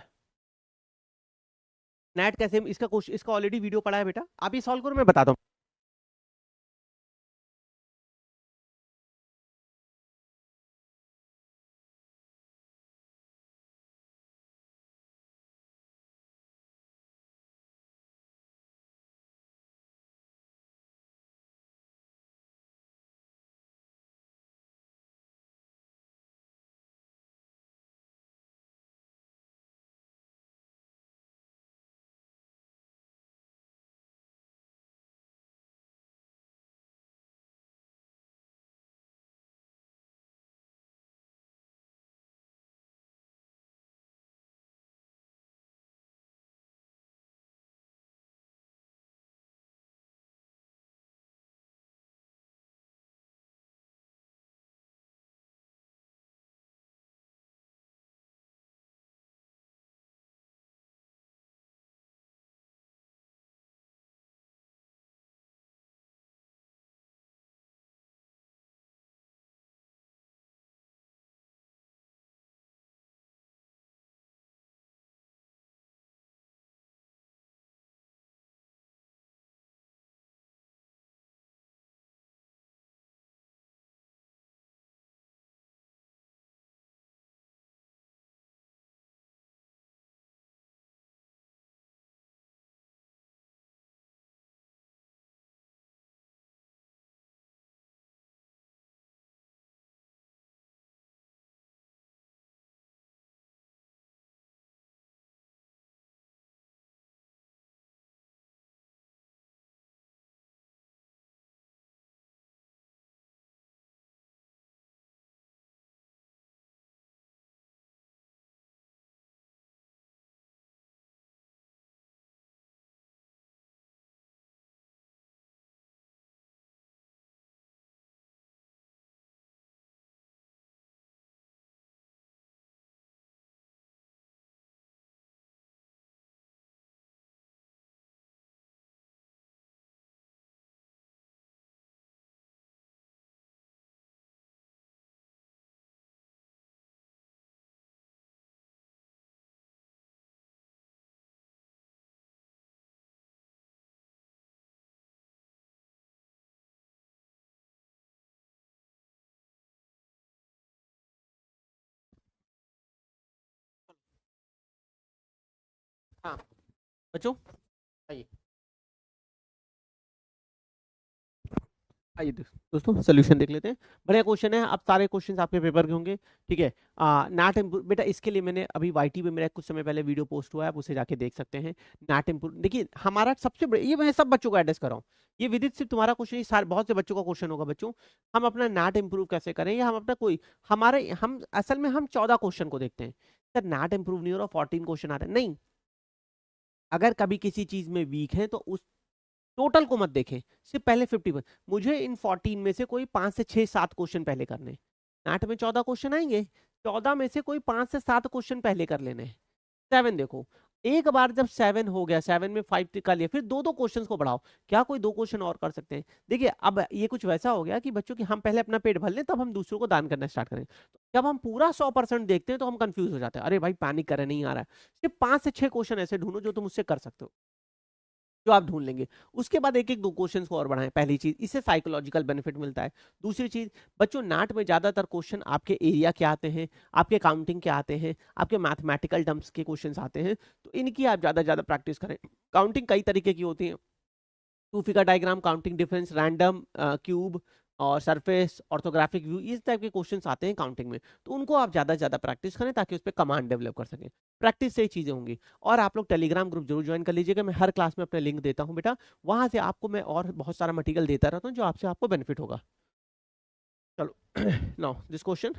A: नेट कैसे, इसका क्वेश्चन, इसका ऑलरेडी वीडियो पड़ा है बेटा, आप ये सॉल्व करो मैं बताता हूँ। हाँ बच्चों, आइए आइए दोस्तों सोल्यूशन देख लेते हैं। बढ़िया क्वेश्चन है, अब सारे क्वेश्चंस आपके पेपर के होंगे। ठीक है। नैट इम्प्रूव बेटा, इसके लिए मैंने अभी वाईटी पे मेरा कुछ समय पहले वीडियो पोस्ट हुआ है, आप उसे जाके देख सकते हैं। नैट इम्प्रूव देखिए, हमारा सबसे बड़ा ये, मैं सब बच्चों को एड्रेस कर रहा हूँ। ये विदित सिर्फ तुम्हारा क्वेश्चन, सारे बहुत से बच्चों का क्वेश्चन होगा बच्चों। हम अपना नैट इम्प्रूव कैसे करें, या हम अपना कोई, हमारे हम असल में हम 14 क्वेश्चन को देखते हैं। सर नैट इम्प्रूव नहीं हो रहा, 14 क्वेश्चन आ रहे हैं, नहीं। अगर कभी किसी चीज में वीक है तो उस टोटल को मत देखें, सिर्फ पहले 50। मुझे इन 14 में से कोई 5 से 6 7 क्वेश्चन पहले करने हैं। नाट में 14 क्वेश्चन आएंगे, 14 में से कोई 5 से 7 क्वेश्चन पहले कर लेने हैं। 7 देखो, एक बार जब 7 हो गया, 7 में 5 कर लिया, फिर दो दो क्वेश्चंस को बढ़ाओ। क्या कोई दो क्वेश्चन और कर सकते हैं? देखिए अब ये कुछ वैसा हो गया कि बच्चों की, हम पहले अपना पेट भर लें तब हम दूसरों को दान करना स्टार्ट करें। तो जब हम पूरा 100% देखते हैं तो हम कंफ्यूज हो जाते हैं, अरे भाई पैनिक करे, नहीं आ रहा है। सिर्फ 5 से 6 क्वेश्चन ऐसे ढूंढो जो तुम उससे कर सकते हो, जो आप ढूंढ लेंगे। उसके बाद एक एक दो क्वेश्चंस को और बढ़ाएं। पहली चीज, इससे साइकोलॉजिकल बेनिफिट मिलता है। दूसरी चीज, बच्चों नाट में ज्यादातर क्वेश्चन आपके एरिया के आते हैं, आपके काउंटिंग के आते हैं, आपके मैथमेटिकल टर्म्स के क्वेश्चंस आते हैं। तो इनकी आप ज्यादा ज्यादा प्रैक्टिस करें। काउंटिंग कई तरीके की होती है, two figure diagram, counting difference, random cube और सरफेस, ऑर्थोग्राफिक व्यू, इस टाइप के क्वेश्चंस आते हैं काउंटिंग में। तो उनको आप ज्यादा से ज्यादा प्रैक्टिस करें ताकि उस पर कमांड डेवलप कर सकें। प्रैक्टिस से ही चीजें होंगी। और आप लोग टेलीग्राम ग्रुप जरूर ज्वाइन कर लीजिएगा, मैं हर क्लास में अपना लिंक देता हूँ बेटा। वहां से आपको मैं और बहुत सारा मटेरियल देता रहता हूँ जो आपसे आपको बेनिफिट होगा। चलो नाउ दिस क्वेश्चन।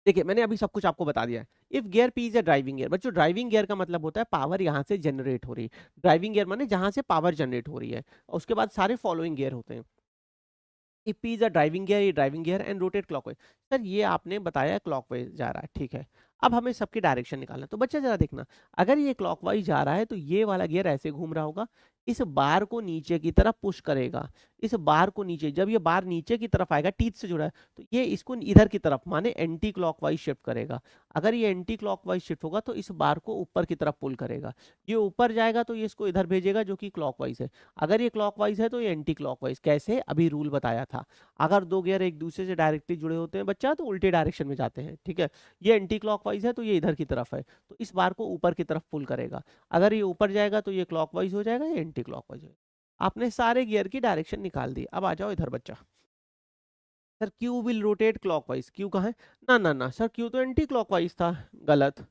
A: देखिए मैंने अभी सब कुछ आपको बता दिया है। If gear P is a driving gear, बच्चों ड्राइविंग गियर का मतलब होता है पावर यहाँ से जनरेट हो रही है। ड्राइविंग गियर माने जहां से पावर जनरेट हो रही है। और उसके बाद सारे फॉलोइंग गियर होते हैं। If P is a driving gear, ये driving gear and rotate clockwise. Sir ये आपने बताया क्लॉकवाइज जा रहा है, ठीक है। अब हमें सबकी डायरेक्शन निकालना है। तो बच्चा जरा देखना, अगर ये क्लॉकवाइज जा रहा है तो ये वाला गियर ऐसे घूम रहा होगा, इस बार को नीचे की तरफ पुश करेगा। इस बार को नीचे, जब ये बार नीचे की तरफ आएगा, टीथ से जुड़ा है, तो ये इसको इधर की तरफ माने एंटी क्लॉकवाइज शिफ्ट करेगा। अगर ये एंटी क्लॉकवाइज शिफ्ट होगा तो इस बार को ऊपर की तरफ पुल करेगा। ये ऊपर जाएगा तो ये इसको इधर भेजेगा जो कि क्लॉकवाइज है। अगर ये क्लॉकवाइज है तो ये एंटी क्लॉकवाइज। कैसे? अभी रूल बताया था। अगर दो गियर एक दूसरे से डायरेक्टली जुड़े होते हैं बच्चा तो उल्टे डायरेक्शन में जाते हैं, ठीक है। ये एंटी क्लॉकवाइज है तो ये इधर की तरफ है, तो इस बार को ऊपर की तरफ पुल करेगा। अगर ये ऊपर जाएगा तो ये क्लॉकवाइज हो जाएगा, ये एंटी क्लॉकवाइज हो जाएगा। आपने सारे गियर की डायरेक्शन निकाल दी। अब आ जाओ इधर बच्चा। Sir Q will rotate clockwise, Q कहाँ है? ना ना ना सर, क्यू तो एंटी क्लॉकवाइज था, गलत।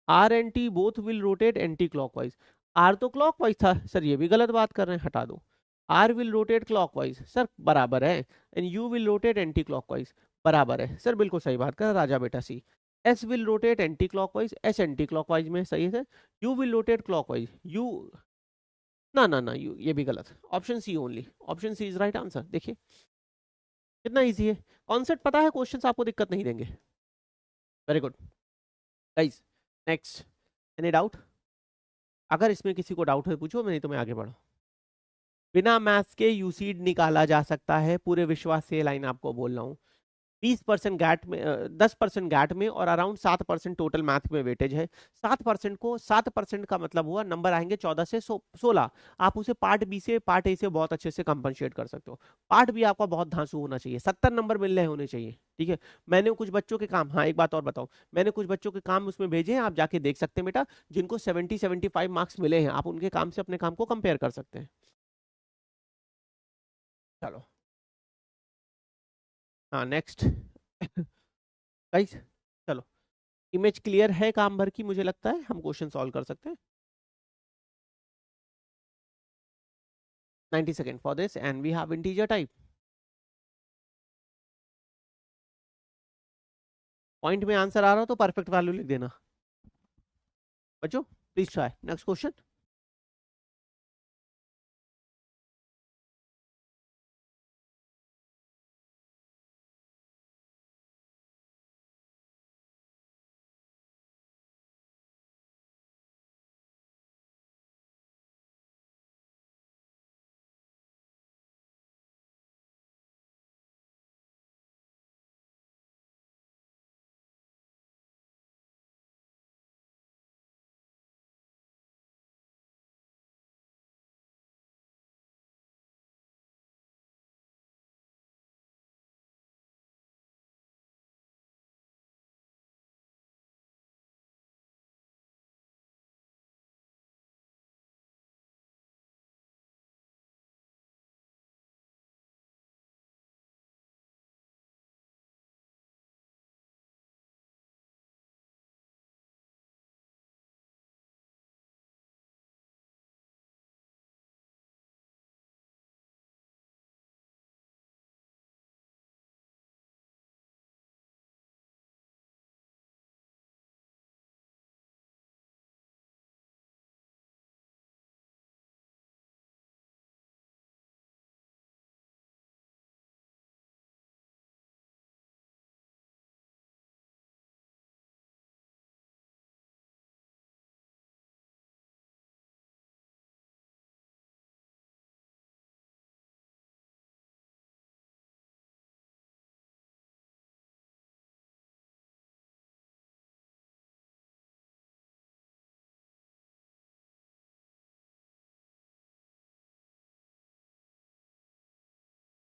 A: R and T both will rotate anti clockwise. R तो क्लॉकवाइज था सर, ये भी गलत बात कर रहे हैं, हटा दो। R will rotate clockwise sir, बराबर है। And U will rotate anti clockwise, बराबर है सर, बिल्कुल सही बात कर राजा बेटा C. S will rotate anti clockwise, yes anti clockwise में सही है sir. You will rotate clockwise, you, ना ना ना, यू ये भी गलत। Option C only, option C is right answer. देखिए कितना इजी है, कॉन्सेप्ट पता है, क्वेश्चंस आपको दिक्कत नहीं देंगे। Very good guys. Next, any doubt? अगर इसमें किसी को डाउट है पूछो, नहीं तो मैं आगे बढ़ा। बिना मैथ्स के यूसीड निकाला जा सकता है, पूरे विश्वास से ये लाइन आपको बोल रहा हूँ। 20% गैट में 10% गैट में और अराउंड 7% टोटल मैथ में वेटेज है। 7% को, 7% का मतलब हुआ नंबर आएंगे 14 से 16। आप उसे पार्ट बी से पार्ट ए से बहुत अच्छे से कंपनसेट कर सकते हो। पार्ट बी आपका बहुत धांसू होना चाहिए, 70 नंबर मिल रहे होने चाहिए, ठीक है। मैंने कुछ बच्चों के काम, हाँ एक बात और बताओ, मैंने कुछ बच्चों के काम उसमें भेजे हैं, आप जाके देख सकते हैं बेटा। जिनको 70-75 मार्क्स मिले हैं, आप उनके काम से अपने काम को कंपेयर कर सकते हैं। चलो, हाँ नेक्स्ट। गाइस चलो, इमेज क्लियर है काम भर की, मुझे लगता है हम क्वेश्चन सॉल्व कर सकते हैं। 90 second for this and we have integer type. Point में आंसर आ रहा हो तो परफेक्ट वैल्यू लिख देना बच्चों। Please try next question.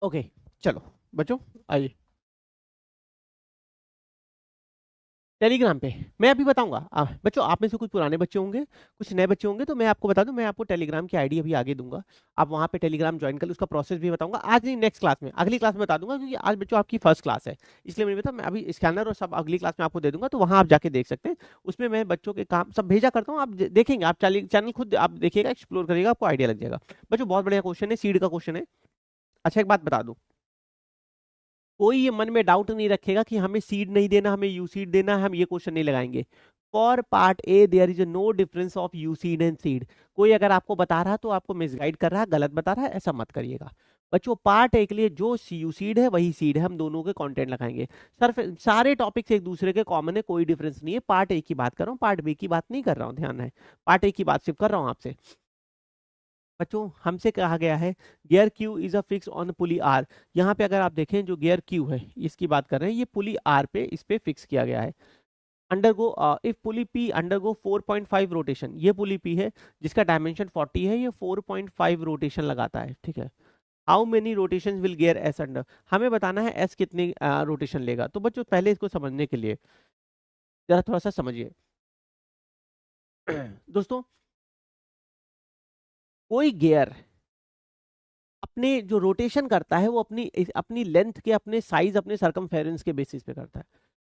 A: Okay, चलो बच्चों आइए टेलीग्राम पे। मैं अभी बताऊंगा। बच्चों आप में से कुछ पुराने बच्चे होंगे, कुछ नए बच्चे होंगे, तो मैं आपको बता दूं, मैं आपको टेलीग्राम की आईडी अभी आगे दूंगा। आप वहां पे टेलीग्राम ज्वाइन कर लो, उसका प्रोसेस भी बताऊंगा। आज नहीं, नेक्स्ट क्लास में, अगली क्लास में बता दूंगा, क्योंकि आज बच्चों आपकी फर्स्ट क्लास है, इसलिए मैंने बताया मैं अभी स्कैनर और सब अगली क्लास में आपको दे दूंगा, तो वहां आप जाके देख सकते हैं। उसमें मैं बच्चों के काम सब भेजा करता हूँ, आप देखेंगे, आप चैनल खुद आप देखिएगा, एक्सप्लोर करिएगा, आपको आइडिया लग जाएगा। बच्चों बहुत बढ़िया क्वेश्चन है, सीड का क्वेश्चन है। अच्छा एक बात बता दूं, कोई ये मन में डाउट नहीं रखेगा कि हमें सीड नहीं देना, हमें यू सीड देना है, हम ये क्वेश्चन नहीं लगाएंगे। For part A there is no difference of you seed and seed. कोई अगर आपको बता रहा है तो आपको मिसगाइड कर रहा है, गलत बता रहा है, ऐसा मत करिएगा। बच्चों पार्ट ए के लिए जो यू सीड है वही सीड है, हम दोनों के कंटेंट लगाएंगे। सर सारे टॉपिक्स एक दूसरे के कॉमन है, कोई डिफरेंस नहीं है। पार्ट ए की बात कर रहा हूँ, पार्ट बी की बात नहीं कर रहा हूँ, ध्यान है। पार्ट ए की बात सिर्फ कर रहा हूँ आपसे। बच्चों हमसे कहा गया है gear Q is a fix on pulley R. यहाँ पे अगर आप देखें जो गियर क्यू है इसकी बात कर रहे हैं, ये पुली आर पे इस पे फिक्स किया गया है। Undergo if pulley P undergo 4.5 rotation, ये पुली पी है जिसका डायमेंशन 40 है, ये 4.5 रोटेशन लगाता है, ठीक है। How many rotation will gear S under, हमें बताना है एस कितने रोटेशन लेगा। तो बच्चों पहले इसको समझने के लिए जरा थोड़ा सा समझिए। दोस्तों कोई गियर अपने जो रोटेशन करता है वो अपनी अपनी लेंथ के, अपने साइज, अपने सरकमफेरेंस के बेसिस पे करता है।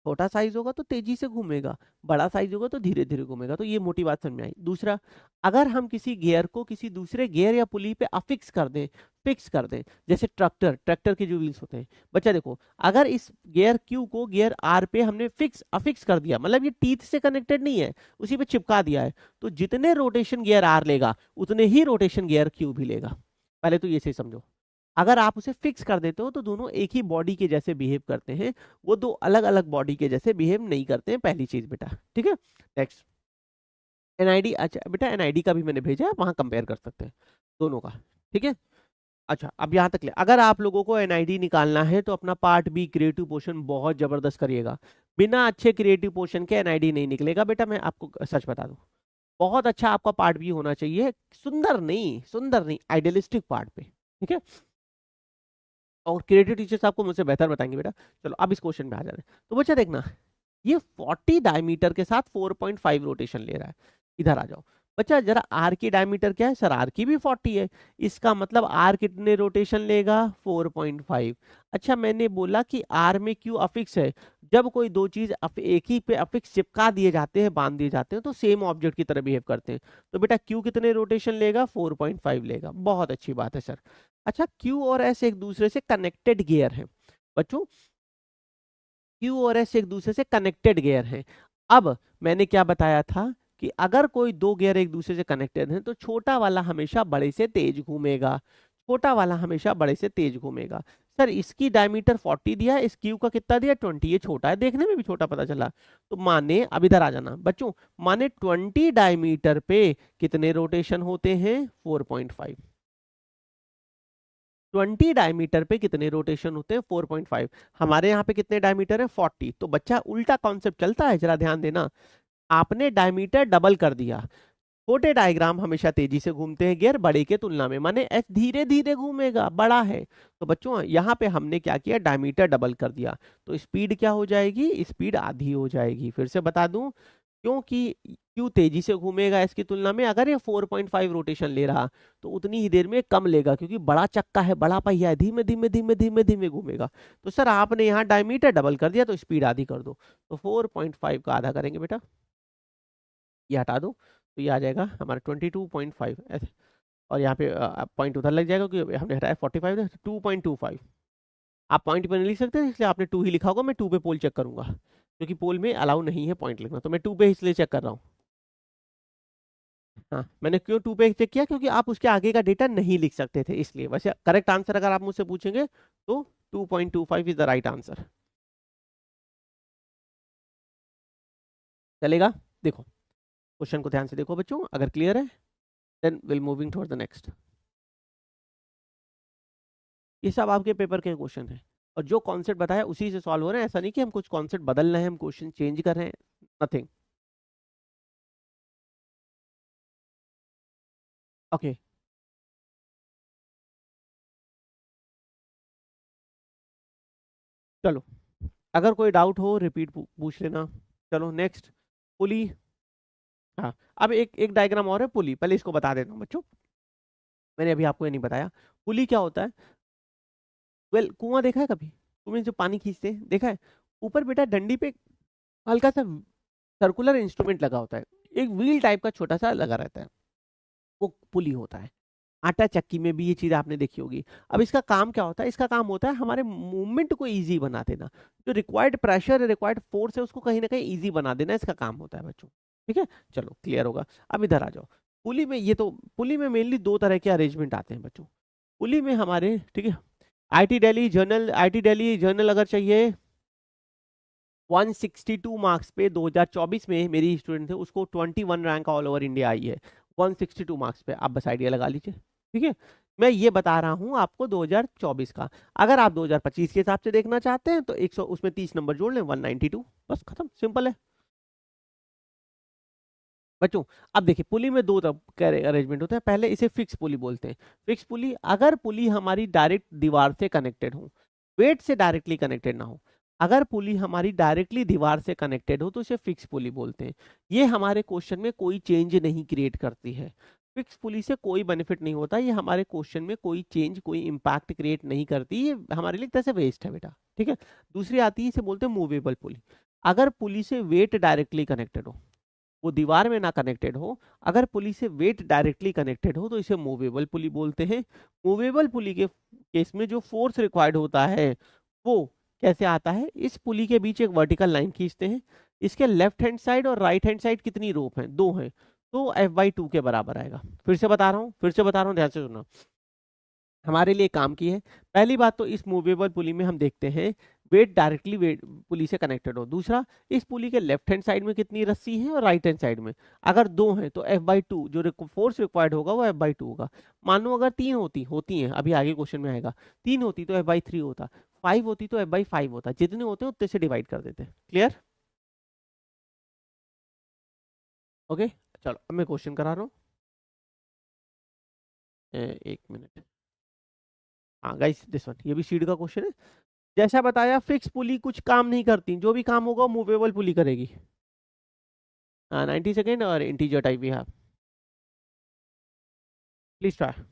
A: छोटा साइज होगा तो तेजी से घूमेगा, बड़ा साइज होगा तो धीरे धीरे घूमेगा। तो ये मोटी बात समझ में आई। दूसरा, अगर हम किसी गियर को किसी दूसरे गियर या पुली पे अफिक्स कर दें, फिक्स कर दें, जैसे ट्रैक्टर ट्रैक्टर के जो व्हील्स होते हैं, बच्चा देखो, अगर इस गियर क्यू को गियर आर पे हमने फिक्स अफिक्स कर दिया, मतलब ये टीथ से कनेक्टेड नहीं है, उसी पे चिपका दिया है, तो जितने रोटेशन गियर आर लेगा उतने ही रोटेशन गियर क्यू भी लेगा। पहले तो ये सही समझो। अगर आप उसे फिक्स कर देते हो तो दोनों एक ही बॉडी के जैसे बिहेव करते हैं, वो दो अलग अलग बॉडी के जैसे बिहेव नहीं करते हैं, पहली चीज बेटा, ठीक है। नेक्स्ट, एनआईडी, अच्छा बेटा एनआईडी का भी मैंने भेजा है, वहां कंपेयर कर सकते हैं दोनों का, ठीक है। अच्छा अब यहाँ तक ले, अगर आप लोगों को एनआईडी निकालना है तो अपना पार्ट बी क्रिएटिव पोर्शन बहुत जबरदस्त करिएगा। बिना अच्छे क्रिएटिव पोर्शन के एनआईडी नहीं निकलेगा बेटा, मैं आपको सच बता दूं। बहुत अच्छा आपका पार्ट बी होना चाहिए, सुंदर नहीं, आइडियलिस्टिक पार्ट पे, ठीक है। और क्रिएटिव टीचर्स आपको मुझसे बेहतर बताएंगे बेटा। चलो अब इस क्वेश्चन पे आ जाते हैं। तो बच्चा देखना, ये 40 डायमीटर के साथ 4.5 रोटेशन ले रहा है। इधर आ जाओ बच्चा, जरा आर की डायमीटर क्या है, सर आर की भी 40 है, इसका मतलब आर कितने रोटेशन लेगा, 4.5। अच्छा मैंने बोला कि आर में क्यू अफिक्स है, जब कोई दो चीज एक ही पे अफिक्स चिपका दिए जाते हैं, बांध दिए जाते हैं, तो सेम ऑब्जेक्ट की तरह बिहेव करते हैं। तो बेटा क्यू कितने रोटेशन लेगा, 4.5 लेगा, बहुत अच्छी बात है सर। अच्छा क्यू और एस एक दूसरे से कनेक्टेड गियर है बच्चों, क्यू और एस एक दूसरे से कनेक्टेड गियर हैं। अब मैंने क्या बताया था कि अगर कोई दो गियर एक दूसरे से कनेक्टेड हैं तो छोटा वाला हमेशा बड़े से तेज घूमेगा, छोटा वाला हमेशा बड़े से तेज घूमेगा। सर इसकी डायमीटर 40 दिया है, इस क्यू का कितना दिया, 20, ये छोटा है, देखने में भी छोटा पता चला। तो माने अब इधर आ जाना बच्चों, माने 20 डायमीटर पे कितने रोटेशन होते हैं, 4.5। 20 डायमीटर पे कितने रोटेशन होते हैं, 4.5। हमारे यहाँ पे कितने डायमीटर है, 40। तो बच्चा उल्टा कॉन्सेप्ट चलता है, जरा ध्यान देना। आपने डायमीटर डबल कर दिया, छोटे डायग्राम हमेशा तेजी से घूमते हैं गियर बड़े के तुलना में, माने एस धीरे धीरे घूमेगा, बड़ा है। तो बच्चों यहाँ पे हमने क्या किया, डायमीटर डबल कर दिया, तो स्पीड क्या हो जाएगी, स्पीड आधी हो जाएगी। फिर से बता दूं, क्योंकि क्यों तेजी से घूमेगा इसकी तुलना में, अगर ये 4.5 रोटेशन ले रहा तो उतनी ही देर में कम लेगा, क्योंकि बड़ा चक्का है, बड़ा पहिया है, धीमे धीमे धीमे धीमे धीमे घूमेगा। तो सर आपने यहाँ डायमीटर डबल कर दिया तो स्पीड आधी कर दो, तो 4.5 का आधा करेंगे बेटा, ये हटा दो, तो ये आ जाएगा हमारा 22.5 ऐसे। और यहाँ पे पॉइंट उधर लग जाएगा क्योंकि हमने हटाया 45, 2.25। आप पॉइंट पे नहीं लिख सकते, इसलिए आपने 2 ही लिखा होगा, मैं 2 पे पोल चेक करूंगा, क्योंकि पोल में अलाउ नहीं है पॉइंट लिखना, तो मैं 2 पे इसलिए चेक कर रहा हूँ। हाँ मैंने क्यों 2 पे चेक किया, क्योंकि आप उसके आगे का डेटा नहीं लिख सकते थे, इसलिए। वैसे करेक्ट आंसर अगर आप मुझसे पूछेंगे तो 2.25 इज द राइट आंसर। चलेगा। देखो क्वेश्चन को ध्यान से देखो बच्चों, अगर क्लियर है then will moving toward the next. ये सब आपके पेपर के क्वेश्चन है, और जो कॉन्सेप्ट बताया उसी से सॉल्व हो रहे हैं, ऐसा नहीं कि हम कुछ कॉन्सेप्ट बदल रहे हैं, हम क्वेश्चन चेंज कर रहे हैं, नथिंग। ओके चलो, अगर कोई डाउट हो रिपीट पूछ लेना। चलो नेक्स्ट, पुली। हाँ, अब एक एक डायग्राम और है पुली, पहले इसको बता देता हूँ बच्चों, मैंने अभी आपको ये नहीं बताया। पुली क्या होता है? वेल, कुआं देखा है कभी? कुएं में जो पानी खींचते हैं, देखा है? ऊपर बेटा डंडी पे हल्का सा सर्कुलर इंस्ट्रूमेंट लगा होता है, एक व्हील टाइप का छोटा सा लगा रहता है, वो पुली होता है। आटा चक्की में भी ये चीज आपने देखी होगी। अब इसका काम क्या होता है? इसका काम होता है हमारे मूवमेंट को इजी बना देना, जो रिक्वायर्ड प्रेशर रिक्वायर्ड फोर्स है उसको कहीं ना कहीं इजी बना देना, इसका काम होता है बच्चों। ठीक है, चलो क्लियर होगा। अब इधर आ जाओ। पुली में ये तो, पुली में मेनली दो तरह के अरेंजमेंट आते हैं बच्चों। पुली में हमारे, ठीक है, आईटी दिल्ली जर्नल अगर चाहिए 162 मार्क्स पे 2024 में मेरी स्टूडेंट थे, उसको 21 rank all over India I है 162 मार्क्स पे, आप बस आइडिया लगा लीजिए। ठीक है, मैं ये बता रहा हूँ आपको 2024 का। अगर आप 2025 के हिसाब से देखना चाहते हैं तो 100 उसमें 30 नंबर जोड़ लें, 192, बस खत्म, सिंपल है बच्चों। अब देखिए, पुली में दो अरेंजमेंट होता है। पहले इसे फिक्स पुली बोलते हैं। फिक्स पुली, अगर पुली हमारी डायरेक्ट दीवार से कनेक्टेड हो, वेट से डायरेक्टली कनेक्टेड ना हो, अगर पुली हमारी डायरेक्टली दीवार से कनेक्टेड हो तो इसे फिक्स पुली बोलते हैं। ये हमारे क्वेश्चन में कोई चेंज नहीं क्रिएट करती है। फिक्स पुली से कोई बेनिफिट नहीं होता, ये हमारे क्वेश्चन में कोई चेंज कोई इंपैक्ट क्रिएट नहीं करती, ये हमारे लिए एक तरह से वेस्ट है बेटा। ठीक है, दूसरी आती है, इसे बोलते हैं मूवेबल पुली। अगर पुली से वेट डायरेक्टली कनेक्टेड हो, वो दीवार में ना कनेक्टेड हो, अगर पुली से वेट डायरेक्टली कनेक्टेड हो तो इसे मूवेबल पुली बोलते हैं। मूवेबल पुली के केस में जो फोर्स रिक्वायर्ड होता है वो कैसे आता है? इस पुली के बीच एक वर्टिकल लाइन खींचते हैं, इसके लेफ्ट हैंड साइड और राइट हैंड साइड कितनी रोप है? दो है, तो F/2 के बराबर आएगा। फिर से बता रहा हूँ, फिर से बता रहा हूँ, ध्यान से सुनना, हमारे लिए काम की है। पहली बात तो इस मूवेबल पुली में हम देखते हैं वेट डायरेक्टली वेट पुली से कनेक्टेड हो। दूसरा, इस पुली के लेफ्ट हैंड साइड में कितनी रस्सी है और राइट हैंड साइड में, अगर दो है तो F/2 जो फोर्स रिक्वायर्ड होगा वो F/2 होगा। मान लो अगर तीन होती हैं, अभी आगे क्वेश्चन में आएगा, तीन होती तो F/3 होता, फाइव होती तो F/5 होता, जितने होते हैं उतने से डिवाइड कर देते हैं। क्लियर? ओके, चलो अब मैं क्वेश्चन करा रहा हूँ। एक मिनट। हाँ गाइस, दिस वन, ये भी सीड का क्वेश्चन है। जैसा बताया, फिक्स पुली कुछ काम नहीं करती, जो भी काम होगा मूवेबल पुली करेगी। हाँ, 90 सेकेंड और इंटीजर टाइप भी है, प्लीज ट्राई।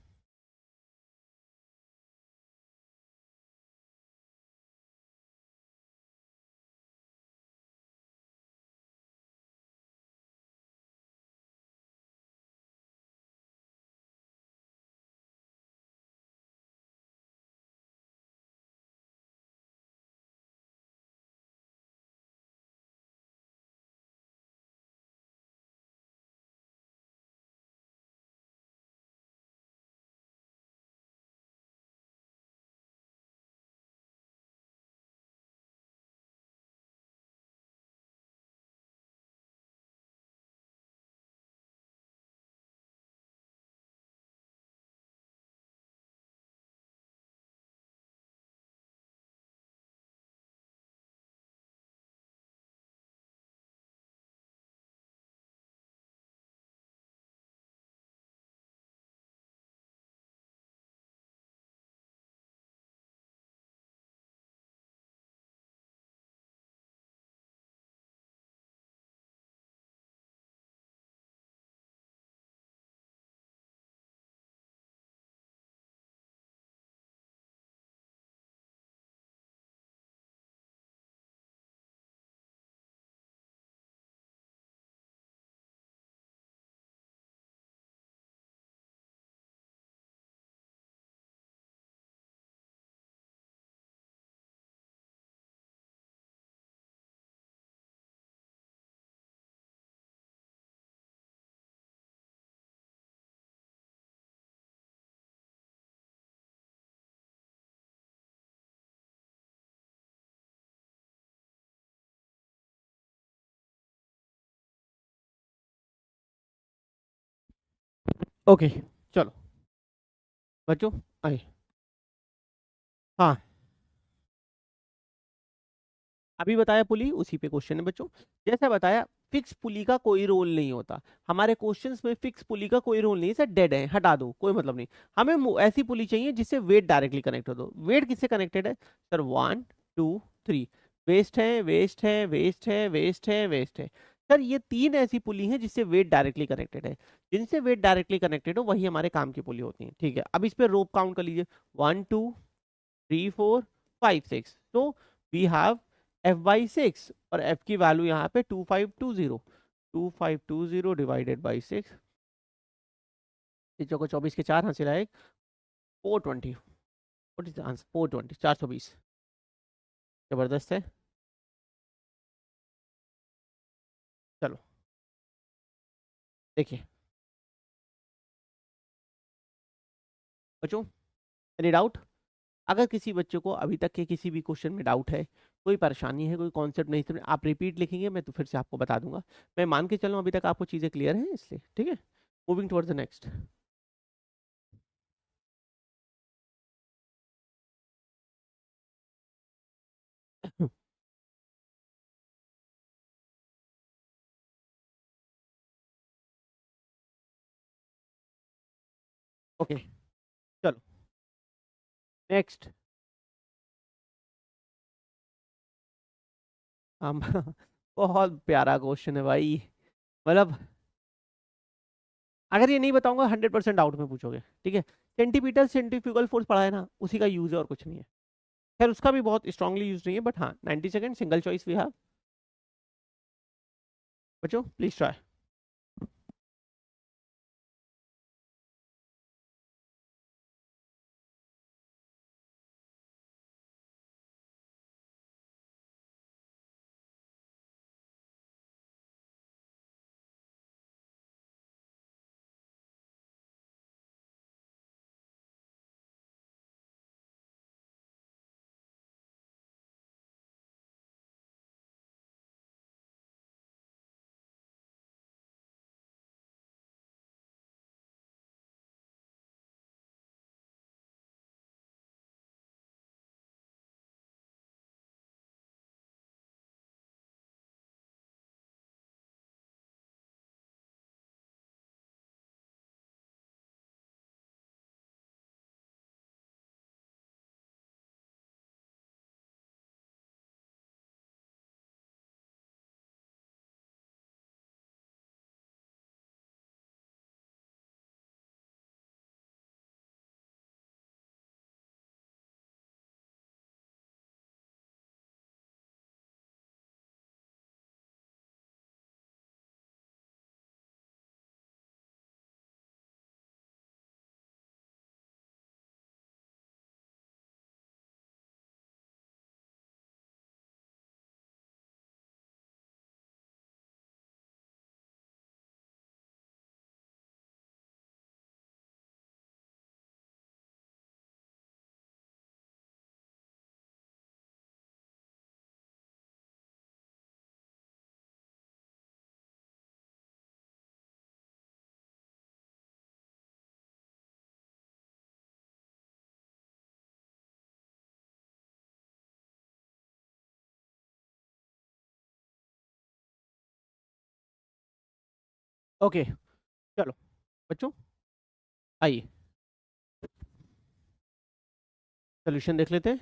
A: ओके, चलो बच्चों, आए। हाँ, अभी बताया पुली, उसी पे क्वेश्चन है बच्चों। जैसा बताया, फिक्स पुली का कोई रोल नहीं होता हमारे क्वेश्चंस में, फिक्स पुली का कोई रोल नहीं, सर डेड है, हटा दो, कोई मतलब नहीं। हमें ऐसी पुली चाहिए जिससे वेट डायरेक्टली कनेक्ट हो। दो वेट किससे कनेक्टेड है? सर 1 2 3, वेस्ट है, वेस्ट है, वेस्ट है, वेस्ट है, वेस्ट है। सर ये 3 ऐसी पुली हैं जिससे वेट डायरेक्टली कनेक्टेड है। जिनसे वेट डायरेक्टली कनेक्टेड हो वही हमारे काम की पुली होती है, ठीक है। अब इस पे रोप काउंट कर लीजिए, 1 2 3 4 5 6। तो वी हैव F/6 और F की वैल्यू यहाँ पे 2520, 2520 डिवाइडेड बाई 6, चौको 24 के 4 हासिल आए 420। What is the answer? 420, 420। जबरदस्त है। चलो देखिए बच्चों, एनी डाउट? अगर किसी बच्चे को अभी तक के किसी भी क्वेश्चन में डाउट है, कोई परेशानी है, कोई कॉन्सेप्ट नहीं समझ, आप रिपीट लिखेंगे, मैं तो फिर से आपको बता दूंगा। मैं मान के चलूँ अभी तक आपको चीज़ें क्लियर हैं इसलिए, ठीक है। Moving towards the next. Okay चलो नेक्स्ट। हम बहुत प्यारा क्वेश्चन है भाई। मतलब अगर ये नहीं बताऊंगा 100% डाउट में पूछोगे, ठीक है। सेंटीपीटल सेंट्रीफ्यूगल फोर्स पढ़ा है ना, उसी का यूज है और कुछ नहीं है। खैर उसका भी बहुत स्ट्रांगली यूज नहीं है, बट हाँ 90 second single choice we have. बच्चों प्लीज ट्राई। ओके चलो बच्चों आइए सोल्यूशन देख लेते हैं।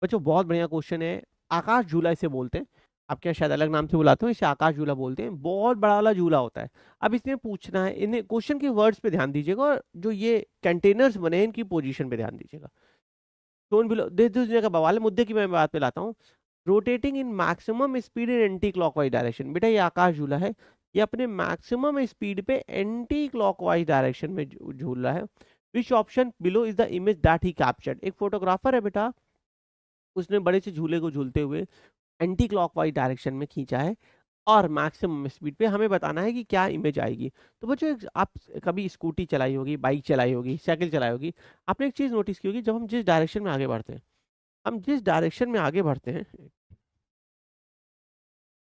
A: बच्चों बहुत बढ़िया क्वेश्चन है। आकाश झूला इसे बोलते हैं। आपके यहाँ शायद अलग नाम से बुलाते हो, इसे आकाश झूला बोलते हैं। बहुत बड़ा वाला झूला होता है। अब इसमें पूछना है, इन्हें क्वेश्चन के वर्ड्स पे ध्यान दीजिएगा और जो ये कंटेनर्स बने हैं इनकी पोजीशन पे ध्यान दीजिएगा। शोन बिलो दिस दुनिया का बवाल है। मुद्दे की मैं बात पे लाता हूँ। Rotating in maximum speed in anti clockwise direction. बेटा ये आकाश झूला है, ये अपने मैक्सिमम स्पीड पे एंटी क्लॉकवाइज डायरेक्शन में झूल रहा है। Which option below is the image that he captured. एक फोटोग्राफर है बेटा, उसने बड़े से झूले को झूलते हुए एंटी क्लॉकवाइज डायरेक्शन में खींचा है और मैक्सिमम स्पीड पे। हमें बताना है कि क्या इमेज आएगी। तो बच्चों आप कभी स्कूटी चलाई होगी, बाइक चलाई होगी, साइकिल चलाई होगी, आपने एक चीज नोटिस की होगी, जब हम जिस डायरेक्शन में आगे बढ़ते हैं, हम जिस डायरेक्शन में आगे बढ़ते हैं,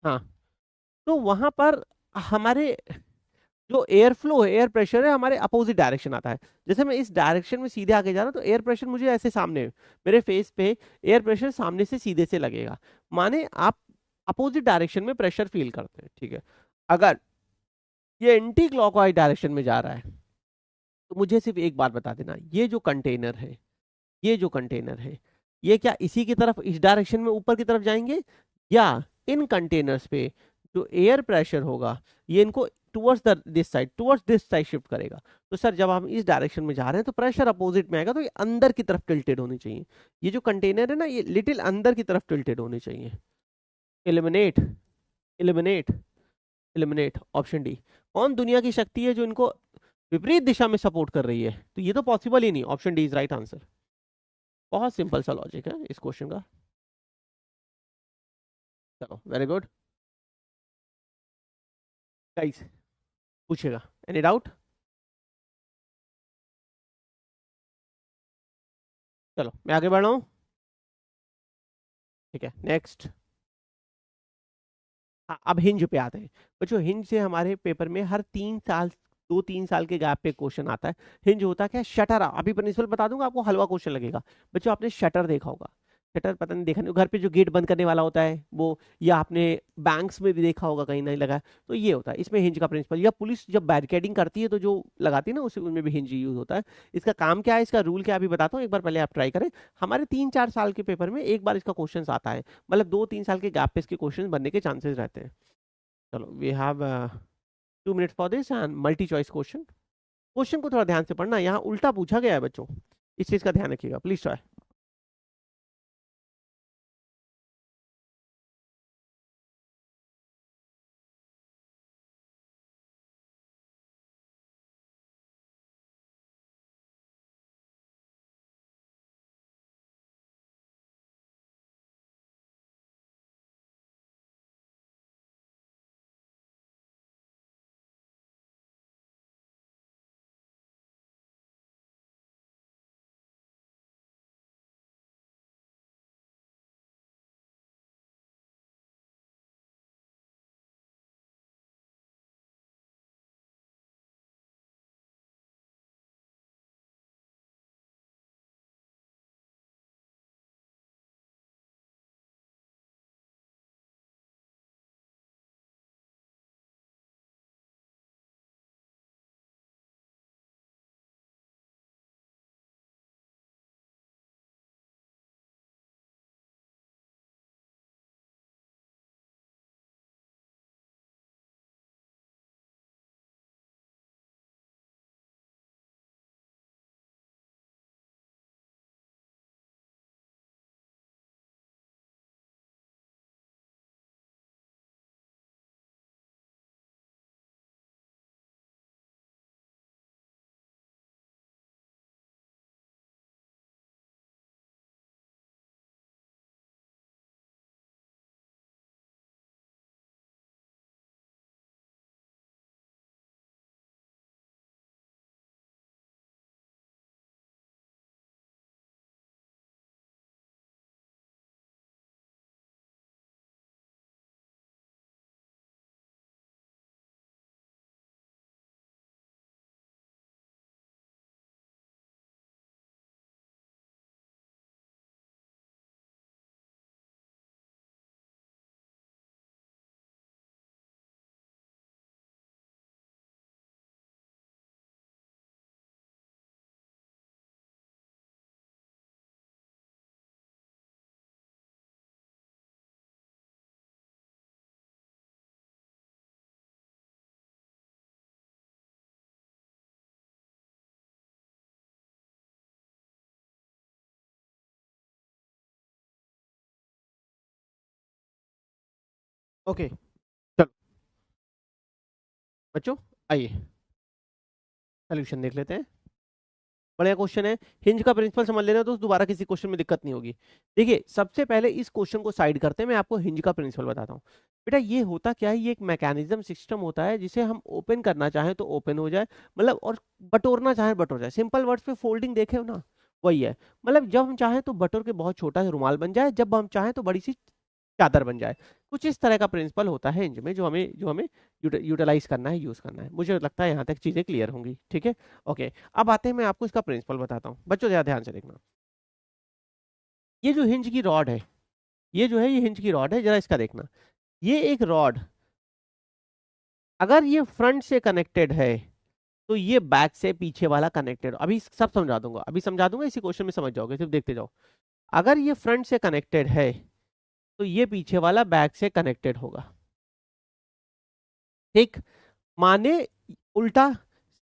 A: हाँ, तो वहां पर हमारे जो एयर फ्लो है, एयर प्रेशर है, हमारे अपोजिट डायरेक्शन आता है। जैसे मैं इस डायरेक्शन में सीधे आगे जा रहा हूँ तो एयर प्रेशर मुझे ऐसे सामने, मेरे फेस पे एयर प्रेशर सामने से सीधे से लगेगा। माने आप अपोजिट डायरेक्शन में प्रेशर फील करते हैं, ठीक है। अगर ये एंटी क्लॉकवाइज डायरेक्शन में जा रहा है तो मुझे सिर्फ एक बात बता देना, ये जो कंटेनर है, ये जो कंटेनर है, ये क्या इसी की तरफ, इस डायरेक्शन में ऊपर की तरफ जाएंगे, या इन कंटेनर्स पे जो एयर प्रेशर होगा ये इनको टुवर्ड्स दिस साइड शिफ्ट करेगा। तो सर जब हम इस डायरेक्शन में जा रहे हैं तो प्रेशर अपोजिट में आएगा, तो ये अंदर की तरफ टिल्टेड होनी चाहिए। ये जो कंटेनर है ना ये लिटिल अंदर की तरफ टिल्टेड होने चाहिए। Eliminate, eliminate, eliminate, option D. कौन दुनिया की शक्ति है जो इनको विपरीत दिशा में सपोर्ट कर रही है? तो ये तो पॉसिबल ही नहीं, option D is right answer. बहुत सिंपल सा लॉजिक है इस क्वेश्चन का। चलो वेरी गुड गाइस, पूछेगा, एनी डाउट? चलो मैं आगे बढ़ रहा हूँ, ठीक है नेक्स्ट। हाँ, अब हिंज पे आते हैं। बच्चों हिंज से हमारे पेपर में हर 3 साल, 2-3 साल के गैप पे क्वेश्चन आता है। हिंज होता क्या है? शटर। अभी प्रिंसिपल बता दूंगा, आपको हलवा क्वेश्चन लगेगा। बच्चों आपने शटर देखा होगा, शटर पता नहीं देखा नहीं, घर पे जो गेट बंद करने वाला होता है वो, या आपने बैंक्स में भी देखा होगा, कहीं नहीं लगा है। तो ये होता है इसमें हिंज का प्रिंसिपल। या पुलिस जब बैरिकेडिंग करती है तो जो लगाती है ना उस उनमें भी हिंज यूज होता है। इसका काम क्या है, इसका रूल क्या है, अभी बताता हूँ, एक बार पहले आप ट्राई करें। हमारे 3-4 साल के पेपर में एक बार इसका क्वेश्चन आता है, मतलब 2-3 साल के गैप पे इसके क्वेश्चन बनने के चांसेस रहते हैं। चलो we have 2 minutes for this and multi choice question. Question को थोड़ा ध्यान से पढ़ना, यहाँ उल्टा पूछा गया है बच्चों, इस चीज का ध्यान रखिएगा प्लीज ट्राई। ओके चलो बच्चों, आइए सोल्यूशन देख लेते हैं। बढ़िया क्वेश्चन है। हिंज का प्रिंसिपल समझ लेना तो दोबारा किसी क्वेश्चन में दिक्कत नहीं होगी। देखिए सबसे पहले इस क्वेश्चन को साइड करते हैं, मैं आपको हिंज का प्रिंसिपल बताता हूँ। बेटा ये होता क्या है, ये एक मैकेनिज्म सिस्टम होता है जिसे हम ओपन करना चाहें तो ओपन हो जाए, मतलब, और बटोरना चाहें बटोर जाए। सिंपल वर्ड्स पे फोल्डिंग देखे हो ना, वही है। मतलब जब हम चाहें तो बटोर के बहुत छोटा सा रुमाल बन जाए, जब हम चाहें तो बड़ी सी चादर बन जाए। कुछ इस तरह का प्रिंसिपल होता है हिंज में, जो हमें यूटिलाइज करना है, यूज करना है। मुझे लगता है यहाँ तक चीजें क्लियर होंगी, ठीक है। ओके अब आते हैं, मैं आपको इसका प्रिंसिपल बताता हूँ। बच्चों जरा ध्यान से देखना, ये जो हिंज की रॉड है, ये जो है ये हिंज की रॉड है, जरा इसका देखना। ये एक रॉड अगर ये फ्रंट से कनेक्टेड है तो ये बैक से पीछे वाला कनेक्टेड। अभी सब समझा दूंगा, अभी समझा दूंगा, इसी क्वेश्चन में समझ जाओगे, सिर्फ देखते जाओ। अगर ये फ्रंट से कनेक्टेड है तो ये पीछे वाला बैक से कनेक्टेड होगा। ठीक, माने उल्टा,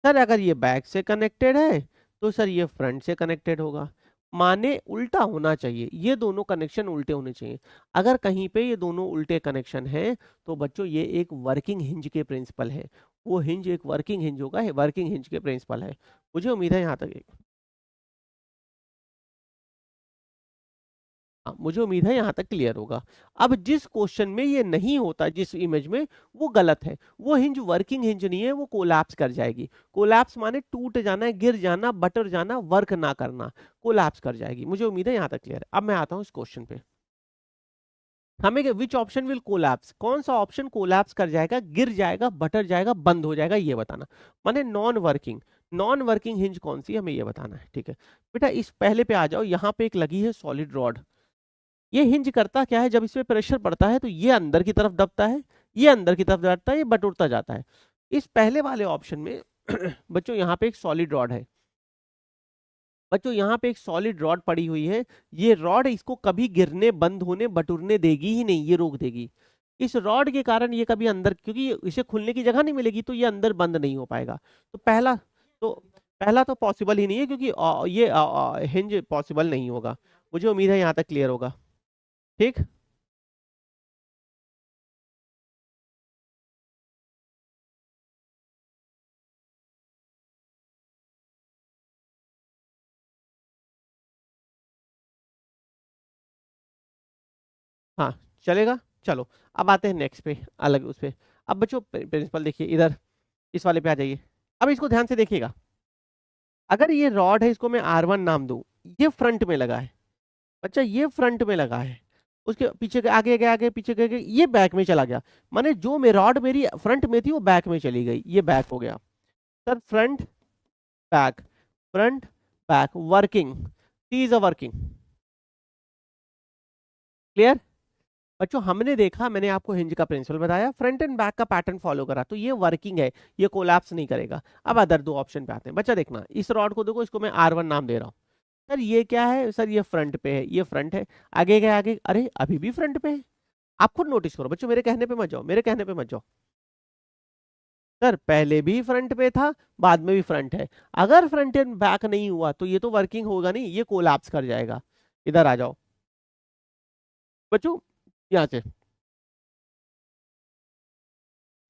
A: सर अगर ये बैक से कनेक्टेड है तो सर ये फ्रंट से कनेक्टेड होगा। माने उल्टा होना चाहिए, ये दोनों कनेक्शन उल्टे होने चाहिए। अगर कहीं पे ये दोनों उल्टे कनेक्शन हैं तो बच्चों ये एक वर्किंग हिंज के प्रिंसिपल है। वो हिंज एक वर्किंग हिंज होगा, वर्किंग हिंज के प्रिंसिपल है। मुझे उम्मीद है यहाँ तक, हाँ, मुझे उम्मीद है यहाँ तक क्लियर होगा। अब जिस क्वेश्चन में ये नहीं होता, जिस इमेज में, वो गलत है। वो हिंज वर्किंग हिंज नहीं है, वो कोलैप्स कर जाएगी। कोलैप्स माने टूट जाना, गिर जाना, बटर जाना, वर्क ना करना, कोलैप्स कर जाएगी। मुझे उम्मीद है यहाँ तक क्लियर है। अब मैं आता हूँ इस क्वेश्चन पे। हमें विच ऑप्शन विल कोलैप्स, कौन सा ऑप्शन कोलैप्स कर जाएगा, गिर जाएगा, बटर जाएगा, बंद हो जाएगा, ये बताना। माने non working, non working hinge कौन सी, हमें ये बताना है। ठीक है बेटा, इस पहले पे आ जाओ। यहाँ पे एक लगी है सॉलिड रॉड। ये हिंज करता क्या है, जब इसमें प्रेशर पड़ता है तो ये अंदर की तरफ दबता है, ये अंदर की तरफ दबता है, ये बटुरता जाता है। इस पहले वाले ऑप्शन में बच्चों यहाँ पे एक सॉलिड रॉड है। बच्चों यहाँ पे एक सॉलिड रॉड पड़ी हुई है। ये रॉड इसको कभी गिरने, बंद होने, बटुरने देगी ही नहीं, ये रोक देगी। इस रॉड के कारण ये कभी अंदर, क्योंकि इसे खुलने की जगह नहीं मिलेगी, तो ये अंदर बंद नहीं हो पाएगा। तो तो पहला तो पॉसिबल ही नहीं है, क्योंकि ये हिंज पॉसिबल नहीं होगा। मुझे उम्मीद है यहाँ तक क्लियर होगा। ठीक, हाँ, चलेगा। चलो, अब आते हैं नेक्स्ट पे, अलग उस पे। अब बच्चों प्रिंसिपल देखिए इधर, इस वाले पे आ जाइए। अब इसको ध्यान से देखिएगा। अगर ये रॉड है, इसको मैं R1 नाम दूं, ये फ्रंट में लगा है। अच्छा, ये फ्रंट में लगा है, उसके पीछे आगे गया, आगे पीछे गए, ये बैक में चला गया। माने जो में रॉड मेरी फ्रंट में थी वो बैक में चली गई, ये बैक हो गया। Sir front, back, front, back, working, C is a working. Clear बच्चों, हमने देखा, मैंने आपको हिंज का प्रिंसिपल बताया, फ्रंट एंड बैक का पैटर्न फॉलो करा, तो ये वर्किंग है, ये कोलैप्स नहीं करेगा। अब अदर दो ऑप्शन पे आते हैं। बच्चा देखना, इस रॉड को देखो, इसको मैं R1 नाम दे रहा हूँ। सर ये क्या है, सर ये फ्रंट पे है, ये फ्रंट है। आगे गए, आगे, अरे अभी भी फ्रंट पे है। आप खुद नोटिस करो बच्चों, मेरे कहने पे मत जाओ, मेरे कहने पे मत जाओ। सर पहले भी फ्रंट पे था, बाद में भी फ्रंट है। अगर फ्रंट एंड बैक नहीं हुआ तो ये तो वर्किंग होगा नहीं, ये कोलैप्स कर जाएगा। इधर आ जाओ बच्चों, यहाँ से,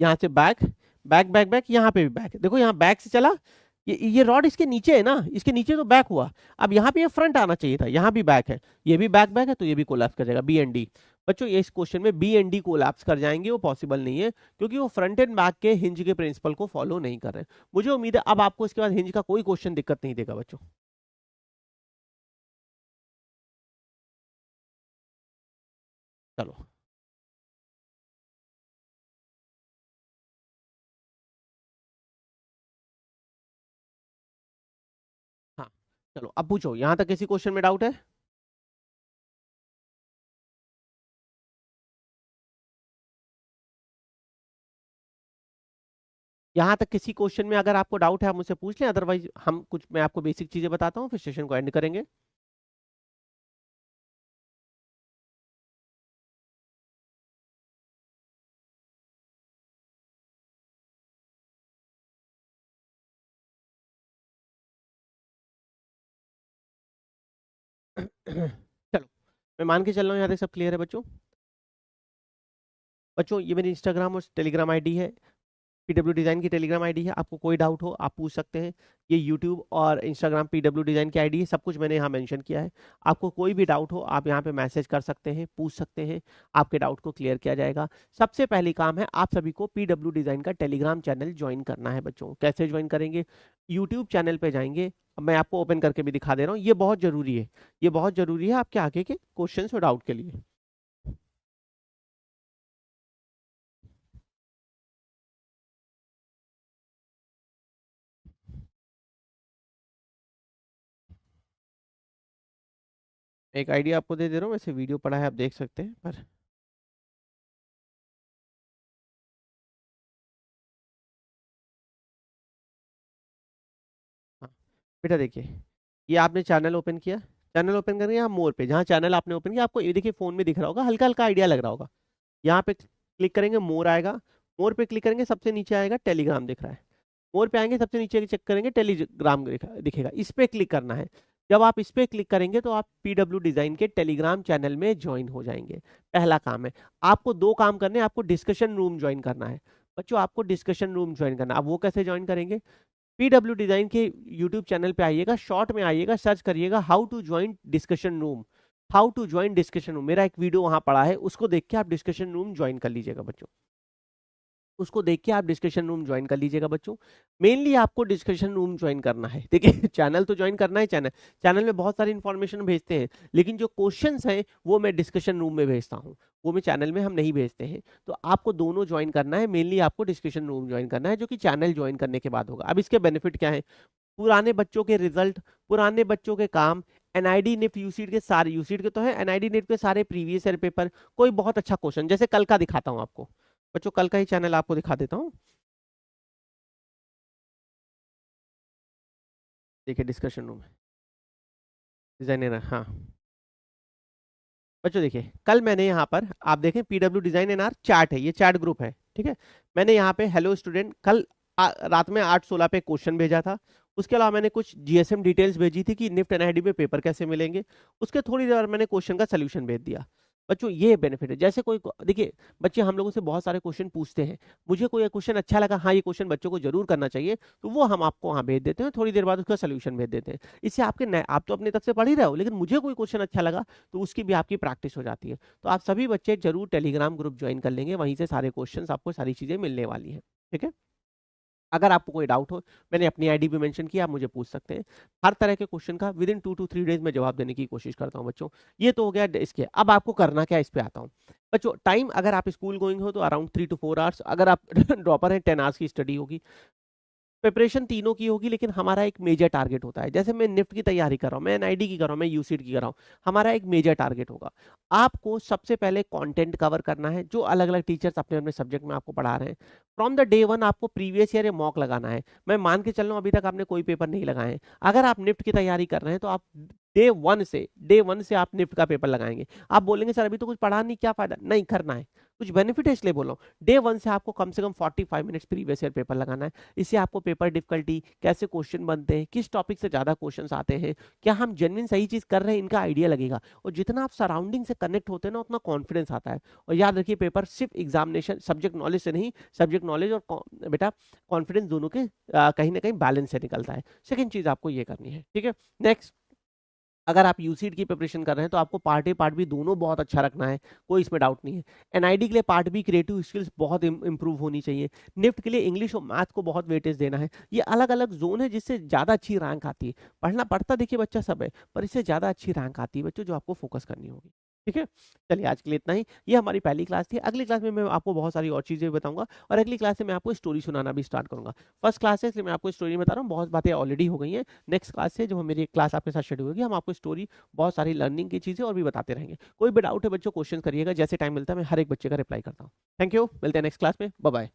A: यहाँ से बैक, बैक बैक बैक, यहाँ पे भी बैक, देखो यहाँ बैक से चला। ये रॉड इसके नीचे है ना, इसके नीचे तो बैक हुआ। अब यहाँ पे ये फ्रंट आना चाहिए था, यहाँ भी बैक है, ये भी बैक बैक है, तो ये भी कोलैप्स कर जाएगा, बी एंड डी। बच्चों ये इस क्वेश्चन में बी एंड डी कोलैप्स कर जाएंगे, वो पॉसिबल नहीं है, क्योंकि वो फ्रंट एंड बैक के हिंज के प्रिंसिपल को फॉलो नहीं कर रहे। मुझे उम्मीद है अब आपको इसके बाद हिंज का कोई क्वेश्चन दिक्कत नहीं देगा बच्चों। चलो, हाँ, चलो अब पूछो, यहाँ तक किसी क्वेश्चन में डाउट है? यहाँ तक किसी क्वेश्चन में अगर आपको डाउट है आप मुझसे पूछ लें, अदरवाइज हम कुछ, मैं आपको बेसिक चीजें बताता हूँ, फिर सेशन को एंड करेंगे। चलो, मैं मान के चल रहा हूँ यहाँ तक सब क्लियर है बच्चों। बच्चों ये मेरी इंस्टाग्राम और टेलीग्राम आईडी है, पीडब्ल्यू डिजाइन की टेलीग्राम आईडी है। आपको कोई डाउट हो आप पूछ सकते हैं। ये यूट्यूब और इंस्टाग्राम पीडब्ल्यू डिजाइन की आईडी है, सब कुछ मैंने यहाँ मेंशन किया है। आपको कोई भी डाउट हो आप यहाँ पे मैसेज कर सकते हैं, पूछ सकते हैं, आपके डाउट को क्लियर किया जाएगा। सबसे पहली काम है आप सभी को पीडब्ल्यू डिजाइन का टेलीग्राम चैनल ज्वाइन करना है बच्चों। कैसे ज्वाइन करेंगे, यूट्यूब चैनल पे जाएंगे, अब मैं आपको ओपन करके भी दिखा दे रहा हूँ, ये बहुत जरूरी है, ये बहुत जरूरी है आपके आगे के क्वेश्चन और डाउट के लिए। एक आइडिया आपको दे दे रहा हूँ, वैसे वीडियो पड़ा है आप देख सकते हैं, पर हाँ, बेटा देखिए, ये आपने चैनल ओपन किया, चैनल ओपन करेंगे यहाँ मोर पे, जहाँ चैनल आपने ओपन किया आपको ये देखिए फोन में दिख रहा होगा, हल्का हल्का आइडिया लग रहा होगा। यहाँ पे क्लिक करेंगे मोर आएगा, मोर पे क्लिक करेंगे सबसे नीचे आएगा टेलीग्राम दिख रहा है। मोर पे आएंगे सबसे नीचे चेक करेंगे टेलीग्राम दिखेगा, इस पे क्लिक करना है। जब आप इस पे क्लिक करेंगे तो आप पीडब्ल्यू डिजाइन के टेलीग्राम चैनल में ज्वाइन हो जाएंगे। पहला काम है, आपको दो काम करने हैं, आपको डिस्कशन रूम ज्वाइन करना है। बच्चों आपको डिस्कशन रूम ज्वाइन करना है, आप वो कैसे ज्वाइन करेंगे? पीडब्ल्यू डिजाइन के यूट्यूब चैनल पे आइएगा, शॉर्ट में आइएगा, सर्च करिएगा how to join discussion room. How to join discussion room, मेरा एक वीडियो वहां पड़ा है, उसको देख के आप डिस्कशन रूम ज्वाइन कर लीजिएगा बच्चों। उसको देख के आप डिस्कशन रूम ज्वाइन कर लीजिएगा बच्चों। मेनली आपको डिस्कशन रूम ज्वाइन करना है, देखिए चैनल तो ज्वाइन करना है, चैनल चैनल में बहुत सारी इंफॉर्मेशन भेजते हैं, लेकिन जो क्वेश्चंस हैं वो मैं डिस्कशन रूम में भेजता हूँ, वो मैं चैनल में हम नहीं भेजते हैं। तो आपको दोनों ज्वाइन करना है, मेनली आपको डिस्कशन रूम ज्वाइन करना है, जो कि चैनल ज्वाइन करने के बाद होगा। अब इसके बेनिफिट क्या है? पुराने बच्चों के रिजल्ट, पुराने बच्चों के काम, एनआईडी निफ्ट यूसीड के सारे, यूसीड के तो है, एनआईडी निफ्ट के सारे प्रीवियस ईयर पेपर, कोई बहुत अच्छा क्वेश्चन जैसे कल का दिखाता हूँ आपको बच्चों, कल का ही चैनल आपको दिखा देता हूँ। देखिए डिस्कशन रूम डिजाइनर, हाँ बच्चों देखिए कल मैंने यहाँ पर आप देखें PW design N R chat है, ये चैट ग्रुप है, ठीक है। मैंने यहाँ पे हेलो स्टूडेंट कल रात में 8:16 पे क्वेश्चन भेजा था। उसके अलावा मैंने कुछ जीएसएम डिटेल्स भेजी थी कि निफ्ट एनआईडी में पेपर कैसे मिलेंगे। उसके थोड़ी देर मैंने क्वेश्चन का सोल्यूशन भेज दिया। बच्चों ये बेनिफिट है, जैसे कोई देखिए बच्चे हम लोगों से बहुत सारे क्वेश्चन पूछते हैं, मुझे कोई क्वेश्चन अच्छा लगा, हाँ ये क्वेश्चन बच्चों को जरूर करना चाहिए, तो वो हम आपको वहाँ भेज देते हैं, थोड़ी देर बाद उसका सोल्यूशन भेज देते हैं। इससे आपके नए, आप तो अपने तक से पढ़ ही रहे हो, लेकिन मुझे कोई क्वेश्चन अच्छा लगा तो उसकी भी आपकी प्रैक्टिस हो जाती है। तो आप सभी बच्चे जरूर टेलीग्राम ग्रुप ज्वाइन कर लेंगे, वहीं से सारे क्वेश्चन आपको सारी चीजें मिलने वाली है, ठीक है। अगर आपको कोई डाउट हो, मैंने अपनी आईडी भी मेंशन किया, आप मुझे पूछ सकते हैं। हर तरह के क्वेश्चन का विद इन 2 to 3 डेज में जवाब देने की कोशिश करता हूं बच्चों। ये तो हो गया इसके, अब आपको करना क्या है, इस पे आता हूं बच्चों। टाइम अगर आप स्कूल गोइंग हो तो अराउंड 3 to 4 आवर्स, अगर आप ड्रॉपर हैं 10 आवर्स की स्टडी होगी। प्रिपरेशन तीनों की होगी, लेकिन हमारा एक मेजर टारगेट होता है, जैसे मैं निफ्ट की तैयारी कर रहा हूँ, मैं एनआईडी की कर रहा हूँ, मैं यूसीड की कर रहा हूँ, हमारा एक मेजर टारगेट होगा। आपको सबसे पहले कंटेंट कवर करना है, जो अलग अलग टीचर्स अपने अपने सब्जेक्ट में आपको पढ़ा रहे हैं। फ्रॉम द डे वन आपको प्रीवियस ईयर मॉक लगाना है। मैं मान के चल रहा हूँ अभी तक आपने कोई पेपर नहीं लगाए हैं, अगर आप निफ्ट की तैयारी कर रहे हैं तो आप डे वन से आप निफ्ट का पेपर लगाएंगे। आप बोलेंगे सर अभी तो कुछ पढ़ा नहीं, क्या फायदा? नहीं, करना है, कुछ बेनिफिट है इसलिए बोल रहा हूँ। डे वन से आपको कम से कम 45 मिनट्स प्रीवियस ईयर पेपर लगाना है। इससे आपको पेपर डिफिकल्टी, कैसे क्वेश्चन बनते हैं, किस टॉपिक से ज्यादा क्वेश्चन आते हैं, क्या हम जेन्युइन सही चीज कर रहे हैं, इनका आइडिया लगेगा। और जितना आप सराउंडिंग से कनेक्ट होते हैं ना, उतना कॉन्फिडेंस आता है। और याद रखिए पेपर सिर्फ एग्जामिनेशन सब्जेक्ट नॉलेज से नहीं, सब्जेक्ट नॉलेज और बेटा कॉन्फिडेंस दोनों के कहीं ना कहीं बैलेंस से निकलता है। सेकेंड चीज आपको ये करनी है, ठीक है। नेक्स्ट, अगर आप यूसीड की प्रिपरेशन कर रहे हैं तो आपको पार्ट ए पार्ट बी दोनों बहुत अच्छा रखना है, कोई इसमें डाउट नहीं है। एनआईडी के लिए पार्ट बी क्रिएटिव स्किल्स बहुत इंप्रूव होनी चाहिए। निफ्ट के लिए इंग्लिश और मैथ को बहुत वेटेज देना है। ये अलग अलग जोन है जिससे ज्यादा अच्छी रैंक आती है। पढ़ना पढ़ता देखिए बच्चा सब है, पर इससे ज्यादा अच्छी रैंक आती है बच्चों, जो आपको फोकस करनी होगी, ठीक है। चलिए आज के लिए इतना ही, ये हमारी पहली क्लास थी। अगली क्लास में मैं आपको बहुत सारी और चीजें बताऊंगा, और अगली क्लास से मैं आपको स्टोरी सुनाना भी स्टार्ट करूंगा। फर्स्ट क्लास है इसलिए मैं आपको स्टोरी बता रहा हूँ, बहुत बातें ऑलरेडी हो गई हैं। नेक्स्ट क्लास से जो मेरी क्लास आपके साथ शेड्यूल होगी, हम आपको स्टोरी, बहुत सारी लर्निंग की चीजें और भी बताते रहेंगे। कोई भी डाउट है बच्चों क्वेश्चन करिएगा, जैसे टाइम मिलता है मैं हर एक बच्चे का रिप्लाई करता हूँ। थैंक यू, मिलते हैं नेक्स्ट क्लास में, बाय बाय।